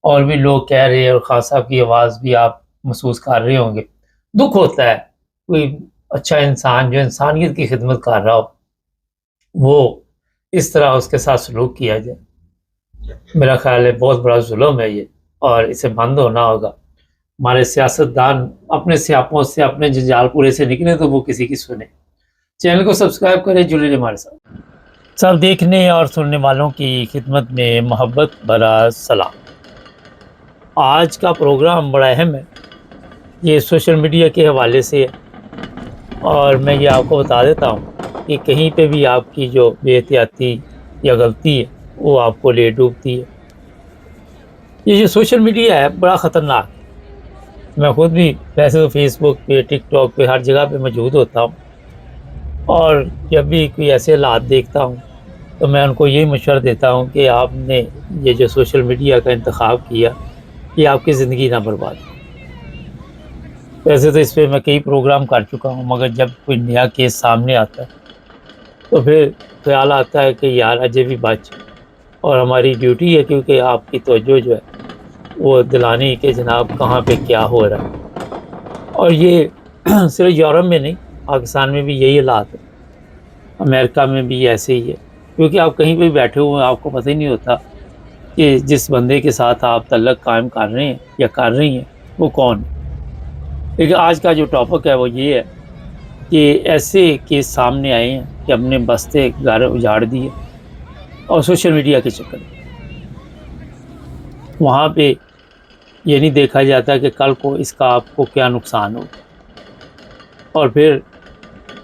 اور بھی لوگ کہہ رہے ہیں اور خان صاحب کی آواز بھی آپ محسوس کر رہے ہوں گے. دکھ ہوتا ہے کوئی اچھا انسان جو انسانیت کی خدمت کر رہا ہو وہ اس طرح اس کے ساتھ سلوک کیا جائے. میرا خیال ہے بہت بڑا ظلم ہے یہ، اور اسے بند ہونا ہوگا. ہمارے سیاستدان اپنے سیاپوں سے، اپنے جنجال پورے سے نکلے تو وہ کسی کی سنیں. چینل کو سبسکرائب کریں، جڑے رہیں ہمارے ساتھ. سب دیکھنے اور سننے والوں کی خدمت میں محبت بھرا سلام. آج کا پروگرام بڑا اہم ہے، یہ سوشل میڈیا کے حوالے سے ہے، اور میں یہ آپ کو بتا دیتا ہوں کہ کہیں پہ بھی آپ کی جو بے احتیاطی یا غلطی ہے وہ آپ کو لے ڈوبتی ہے. یہ جو سوشل میڈیا ہے بڑا خطرناک ہے. میں خود بھی ویسے تو فیس بک پہ، ٹک ٹاک پہ، ہر جگہ پہ موجود ہوتا ہوں، اور جب بھی کوئی ایسے حالات دیکھتا ہوں تو میں ان کو یہی مشورہ دیتا ہوں کہ آپ نے یہ جو سوشل میڈیا کا انتخاب کیا یہ آپ کی زندگی نہ برباد ہو. ویسے تو اس پہ میں کئی پروگرام کر چکا ہوں، مگر جب کوئی نیا کیس سامنے آتا ہے تو پھر خیال آتا ہے کہ یار اجے بھی بچ، اور ہماری ڈیوٹی ہے کیونکہ آپ کی توجہ جو ہے وہ دلانی کہ جناب کہاں پہ کیا ہو رہا ہے. اور یہ صرف یورپ میں نہیں، پاکستان میں بھی یہی حالات ہے. امریکہ میں بھی ایسے ہی ہے، کیونکہ آپ کہیں پہ بیٹھے ہوئے ہیں آپ کو پتہ ہی نہیں ہوتا کہ جس بندے کے ساتھ آپ تعلق قائم کر رہے ہیں یا کر رہی ہیں وہ کون ہے۔ لیکن آج کا جو ٹاپک ہے وہ یہ ہے کہ ایسے کیس سامنے آئے ہیں کہ ہم نے بستے گھر اجاڑ دیے اور سوشل میڈیا کے چکر میں وہاں پہ یہ نہیں دیکھا جاتا کہ کل کو اس کا آپ کو کیا نقصان ہو، اور پھر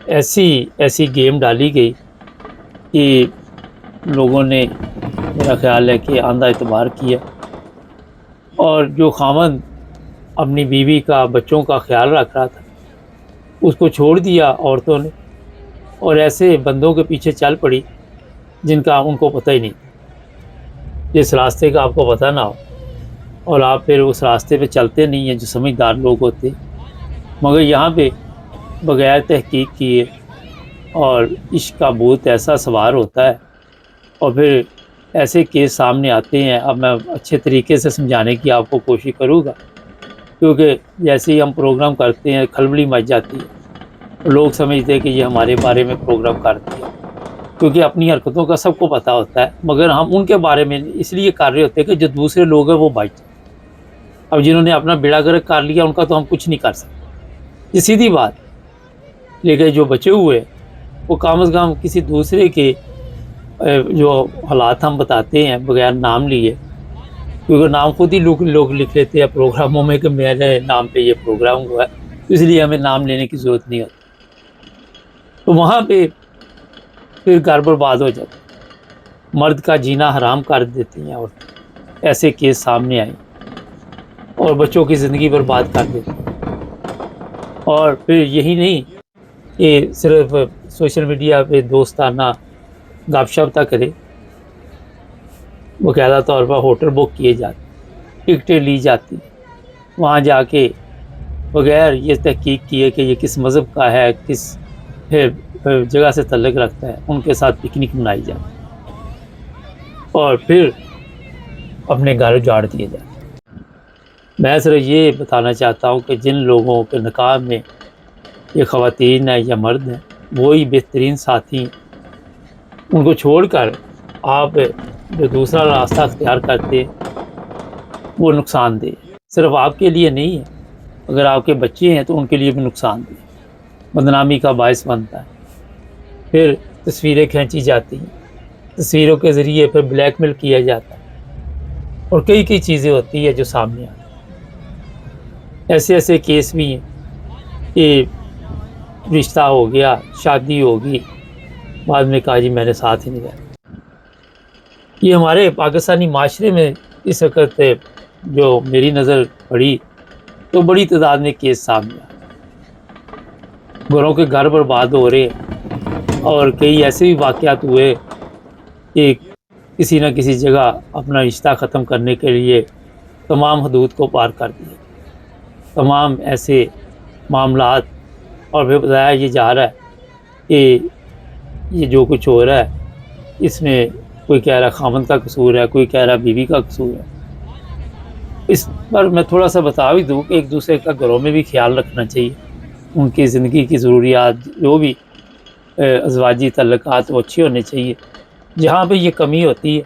ایسی گیم ڈالی گئی کہ لوگوں نے میرا خیال ہے کہ آندھا اعتبار کیا، اور جو خاوند اپنی بیوی کا بچوں کا خیال رکھ رہا تھا اس کو چھوڑ دیا عورتوں نے، اور ایسے بندوں کے پیچھے چل پڑی جن کا ان کو پتہ ہی نہیں، جس راستے کا آپ کو پتہ نہ ہو اور آپ پھر اس راستے پہ چلتے نہیں ہیں جو سمجھدار لوگ ہوتے، مگر یہاں پہ بغیر تحقیق کیے اور عشق کا بھوت ایسا سوار ہوتا ہے اور پھر ایسے کیس سامنے آتے ہیں۔ اب میں اچھے طریقے سے سمجھانے کی آپ کو کوشش کروں گا، کیونکہ جیسے ہی ہم پروگرام کرتے ہیں کھلبلی مچ جاتی ہے، لوگ سمجھتے ہیں کہ یہ ہمارے بارے میں پروگرام کرتے ہیں، کیونکہ اپنی حرکتوں کا سب کو پتہ ہوتا ہے، مگر ہم ان کے بارے میں اس لیے کر رہے ہوتے ہیں کہ جو دوسرے لوگ ہیں وہ بچ جائیں۔ اب جنہوں نے اپنا بیڑا گرک کر لیا ان کا تو ہم کچھ نہیں کر سکتے، یہ سیدھی بات، لیکن جو بچے ہوئے وہ کم از کم کسی دوسرے کے جو حالات ہم بتاتے ہیں بغیر نام لیے، کیونکہ نام خود ہی لوگ لکھ لیتے ہیں پروگراموں میں کہ میرے نام پہ یہ پروگرام ہوا ہے، اس لیے ہمیں نام لینے کی ضرورت نہیں ہوتی، تو وہاں پہ پھر گھر برباد ہو جاتا ہے، مرد کا جینا حرام کر دیتی ہیں، اور ایسے کیس سامنے آئے اور بچوں کی زندگی برباد کر دیتے ہیں۔ اور پھر یہی نہیں کہ صرف سوشل میڈیا پہ دوستانہ گپ شپ تک کرے، باقاعدہ طور پر ہوٹل بک کیے جاتے، ٹکٹیں لی جاتی، وہاں جا کے بغیر یہ تحقیق کیے کہ یہ کس مذہب کا ہے، کس جگہ سے تعلق رکھتا ہے، ان کے ساتھ پکنک منائی جاتی اور پھر اپنے گھر اجاڑ دیے جاتے۔ میں صرف یہ بتانا چاہتا ہوں کہ جن لوگوں کے نکاح میں یہ خواتین ہیں یا مرد ہیں وہی بہترین ساتھی ہیں، ان کو چھوڑ کر آپ جو دوسرا راستہ اختیار کرتے وہ نقصان دہ ہے، صرف آپ کے لیے نہیں ہے، اگر آپ کے بچے ہیں تو ان کے لیے بھی نقصان دہ ہے، بدنامی کا باعث بنتا ہے۔ پھر تصویریں کھینچی جاتی ہیں، تصویروں کے ذریعے پھر بلیک میل کیا جاتا ہے، اور کئی چیزیں ہوتی ہیں جو سامنے آتی ہیں۔ ایسے کیس بھی ہیں کہ رشتہ ہو گیا، شادی ہوگی، بعد میں کہا جی میں نے ساتھ ہی نہیں رہا۔ یہ ہمارے پاکستانی معاشرے میں اس وقت جو میری نظر پڑی تو بڑی تعداد میں کیس سامنے آئے، گھروں کے گھر برباد ہو رہے، اور کئی ایسے بھی واقعات ہوئے کہ کسی نہ کسی جگہ اپنا رشتہ ختم کرنے کے لیے تمام حدود کو پار کر دیا، تمام ایسے معاملات، اور پھر بتایا یہ جا رہا ہے کہ یہ جو کچھ ہو رہا ہے اس میں کوئی کہہ رہا ہے خاوند کا قصور ہے، کوئی کہہ رہا ہے بیوی کا قصور ہے۔ اس پر میں تھوڑا سا بتا بھی دوں کہ ایک دوسرے کا گھروں میں بھی خیال رکھنا چاہیے، ان کی زندگی کی ضروریات جو بھی ازواجی تعلقات وہ اچھے ہونے چاہیے، جہاں پہ یہ کمی ہوتی ہے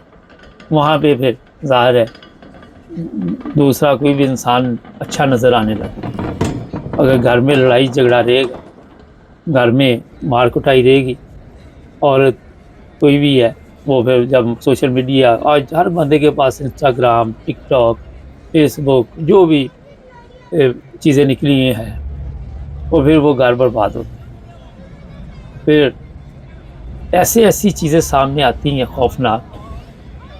وہاں پہ پھر ظاہر ہے دوسرا کوئی بھی انسان اچھا نظر آنے لگتا ہے۔ اگر گھر میں لڑائی جھگڑا رہے گا، گھر میں مار کٹائی رہے گی، عورت کوئی بھی ہے وہ پھر جب سوشل میڈیا، آج ہر بندے کے پاس انسٹاگرام، ٹک ٹاک، فیس بک، جو بھی چیزیں نکلی ہیں وہ پھر وہ گھر برباد ہوتے ہیں۔ پھر ایسی چیزیں سامنے آتی ہیں خوفناک،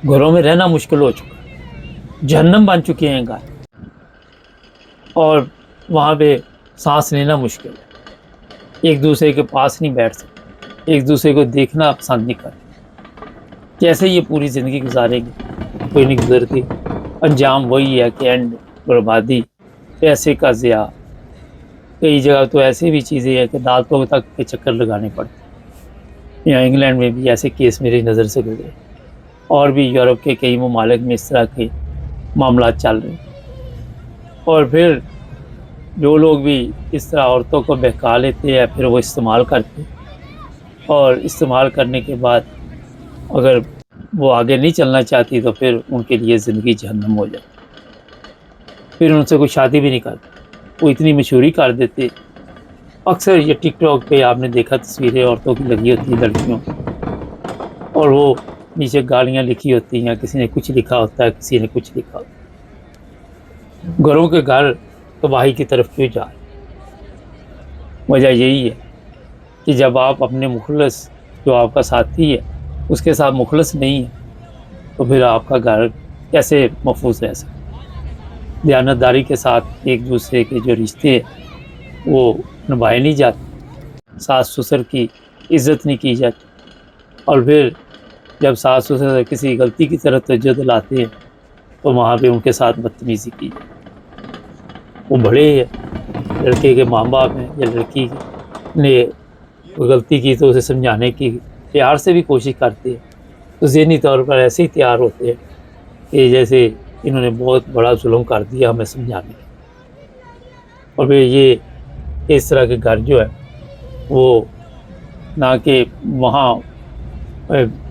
گھروں میں رہنا مشکل ہو چکا ہے، جہنم بن چکے ہیں گھر، اور وہاں پہ سانس لینا مشکل ہے، ایک دوسرے کے پاس نہیں بیٹھ سکتے، ایک دوسرے کو دیکھنا پسند نہیں کرتے، کیسے یہ پوری زندگی گزاریں گے، کوئی نہیں گزرتی، انجام وہی ہے کہ اینڈ بربادی، پیسے کا ضیاع، کئی جگہ تو ایسے بھی چیزیں ہیں کہ عدالتوں تک کے چکر لگانے پڑتے ہیں۔ یہاں انگلینڈ میں بھی ایسے کیس میری نظر سے گزرے، اور بھی یورپ کے کئی ممالک میں اس طرح کے معاملات چل رہے ہیں، اور پھر جو لوگ بھی اس طرح عورتوں کو بہکا لیتے ہیں پھر وہ استعمال کرتے ہیں، اور استعمال کرنے کے بعد اگر وہ آگے نہیں چلنا چاہتی تو پھر ان کے لیے زندگی جہنم ہو جائے. پھر ان سے کوئی شادی بھی نہیں کرتا. وہ اتنی مشہوری کر دیتے. اکثر یہ ٹک ٹاک پہ آپ نے دیکھا تصویریں عورتوں کی لگی ہوتی ہیں لڑکیوں، اور وہ نیچے گالیاں لکھی ہوتی ہیں، کسی نے کچھ لکھا ہوتا ہے، کسی نے کچھ لکھا ہوتا ہے. گھروں کے گھر تباہی کی طرف کیوں جا رہے ہیں؟ وجہ یہی ہے کہ جب آپ اپنے مخلص جو آپ کا ساتھی ہے اس کے ساتھ مخلص نہیں ہے تو پھر آپ کا گھر کیسے محفوظ رہ سکتا؟ دیانتداری کے ساتھ ایک دوسرے کے جو رشتے ہیں وہ نبھائے نہیں جاتے، ساس سسر کی عزت نہیں کی جاتی، اور پھر جب ساس سسر کسی غلطی کی طرف توجہ دلاتے ہیں تو وہاں پہ ان کے ساتھ بدتمیزی کی جاتی. وہ بڑے لڑکے کے ماں باپ ہیں یا لڑکی نے غلطی کی تو اسے سمجھانے کی پیار سے بھی کوشش کرتے ہیں، تو ذہنی طور پر ایسے ہی تیار ہوتے ہیں کہ جیسے انہوں نے بہت بڑا ظلم کر دیا ہمیں سمجھانے کے. اور پھر یہ اس طرح کے گھر جو ہے وہ نہ کہ وہاں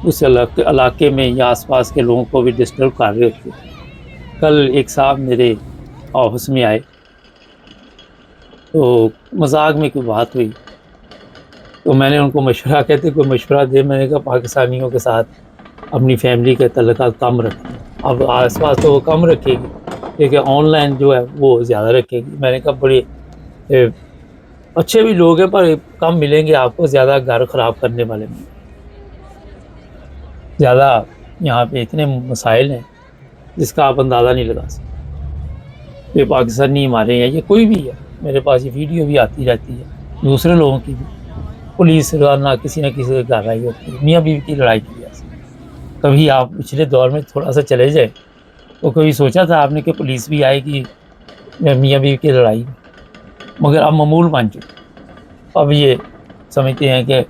اس علاقے میں یا آس پاس کے لوگوں کو بھی ڈسٹرب کر رہے ہوتے. کل ایک صاحب میرے آفس میں آئے تو مذاق میں کوئی بات ہوئی تو میں نے ان کو مشورہ کہتے کوئی مشورہ دے. میں نے کہا پاکستانیوں کے ساتھ اپنی فیملی کے تعلقات کم رکھیں. اب آس پاس تو وہ کم رکھے گی لیکن آن لائن جو ہے وہ زیادہ رکھے گی. میں نے کہا بڑے اچھے بھی لوگ ہیں پر کم ملیں گے آپ کو، زیادہ گھر خراب کرنے والے میں زیادہ. یہاں پہ اتنے مسائل ہیں جس کا آپ اندازہ نہیں لگا سکتے. یہ پاکستانی ہمارے ہیں، یہ کوئی بھی ہے، میرے پاس یہ ویڈیو بھی آتی رہتی ہے دوسرے لوگوں کی بھی. پولیس روزانہ کسی نہ کسی سے گھر آئی ہوتی ہے میاں بیوی کی لڑائی کی وجہ سے. کبھی آپ پچھلے دور میں تھوڑا سا چلے جائیں تو کبھی سوچا تھا آپ نے کہ پولیس بھی آئے گی میاں بیوی کی لڑائی میں؟ مگر اب معمول بن چکے. اب یہ سمجھتے ہیں کہ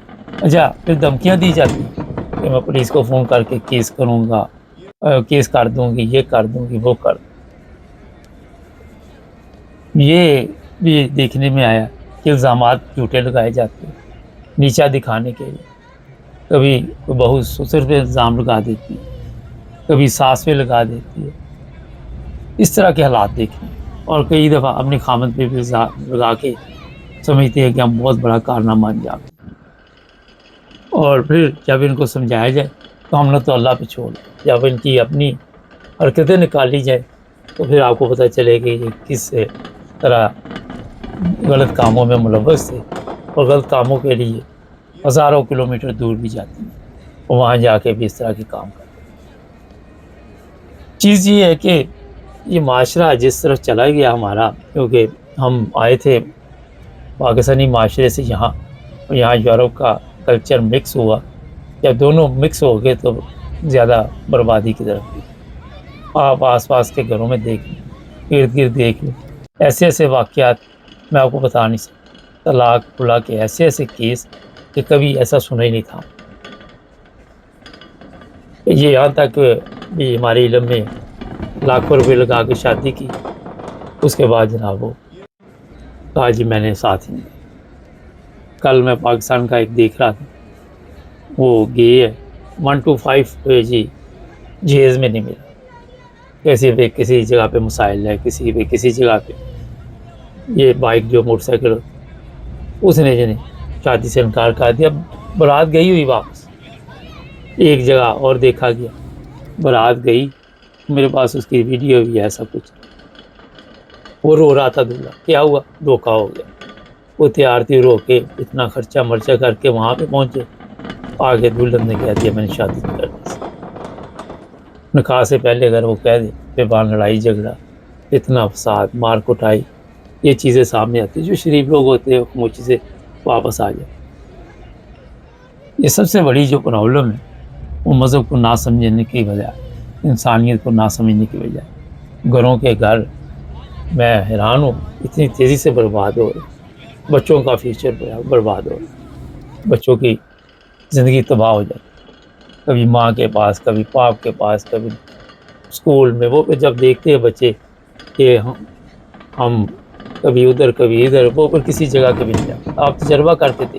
اچھا پھر دھمکیاں دی جاتی ہیں کہ میں پولیس کو فون کر کے کیس کروں گا، کیس کر دوں گی، یہ کر دوں گی، وہ کر دوں. یہ بھی دیکھنے میں آیا کہ الزامات جھوٹے لگائے جاتے ہیں نیچا دکھانے کے لیے. کبھی بہو سسر پہ الزام لگا دیتی ہے، کبھی ساس پہ لگا دیتی ہے. اس طرح کے حالات دیکھیں، اور کئی دفعہ اپنے خامد پہ بھی الزام لگا کے سمجھتے ہیں کہ ہم بہت بڑا کارنامہ انجام دیں. اور پھر جب ان کو سمجھایا جائے تو ہم نے تو اللہ پہ چھوڑ دیں. جب ان کی اپنی حرکتیں نکالی جائیں تو پھر آپ کو پتہ چلے کہ یہ کس طرح غلط کاموں میں ملوث تھے، اور غلط کاموں کے لیے ہزاروں کلومیٹر دور بھی جاتی ہیں اور وہاں جا کے بھی اس طرح کے کام کرتے ہیں. چیز یہ ہے کہ یہ معاشرہ جس طرف چلا گیا ہمارا، کیونکہ ہم آئے تھے پاکستانی معاشرے سے یہاں، اور یہاں یورپ کا کلچر مکس ہوا. جب دونوں مکس ہو گئے تو زیادہ بربادی کی طرف گئی. آپ آس پاس کے گھروں میں دیکھ لیں، ارد گرد دیکھ لیں، ایسے ایسے واقعات میں آپ کو بتا نہیں سکتا. طلاق کھلا کے ایسے ایسے کیس کہ کبھی ایسا سنا ہی نہیں تھا. یہ یہاں تک بھی ہمارے علم میں لاکھوں روپے لگا کے شادی کی، اس کے بعد جناب وہ کہا جی میں نے ساتھ ہی نہیں. کل میں پاکستان کا ایک دیکھ رہا تھا، وہ گئے ہے 1 to 5 پہ جی جہیز میں نہیں ملا. کسی پہ کسی جگہ پہ مسائل ہے، کسی پہ کسی جگہ پہ. یہ بائک جو موٹر سائیکل اس نے جنہیں شادی سے انکار کر دیا. بارات گئی ہوئی واپس، ایک جگہ اور دیکھا گیا، بارات گئی، میرے پاس اس کی ویڈیو بھی ہے سب کچھ. وہ رو رہا تھا دلہا، کیا ہوا؟ دھوکہ ہو گیا. وہ تیار تھی، رو کے اتنا خرچہ مرچہ کر کے وہاں پہ پہنچے، آگے دلہن نے کہہ دیا میں نے شادی نہیں کرنی. نکاح سے پہلے اگر وہ کہہ دے پھر بعد لڑائی جھگڑا، اتنا فساد، مار کٹائی، یہ چیزیں سامنے آتی. جو شریف لوگ ہوتے ہیں خاموشی سے واپس آ جائے. یہ سب سے بڑی جو پرابلم ہے وہ مذہب کو نہ سمجھنے کی وجہ، انسانیت کو نہ سمجھنے کی وجہ. گھروں کے گھر میں حیران ہوں اتنی تیزی سے برباد ہو رہے. بچوں کا فیوچر برباد ہو رہا، بچوں کی زندگی تباہ ہو جاتی. کبھی ماں کے پاس، کبھی باپ کے پاس، کبھی اسکول میں. وہ جب دیکھتے ہیں بچے کہ ہم کبھی ادھر کبھی ادھر، وہ پر کسی جگہ کبھی نہیں جاتے. آپ تجربہ کرتے تھے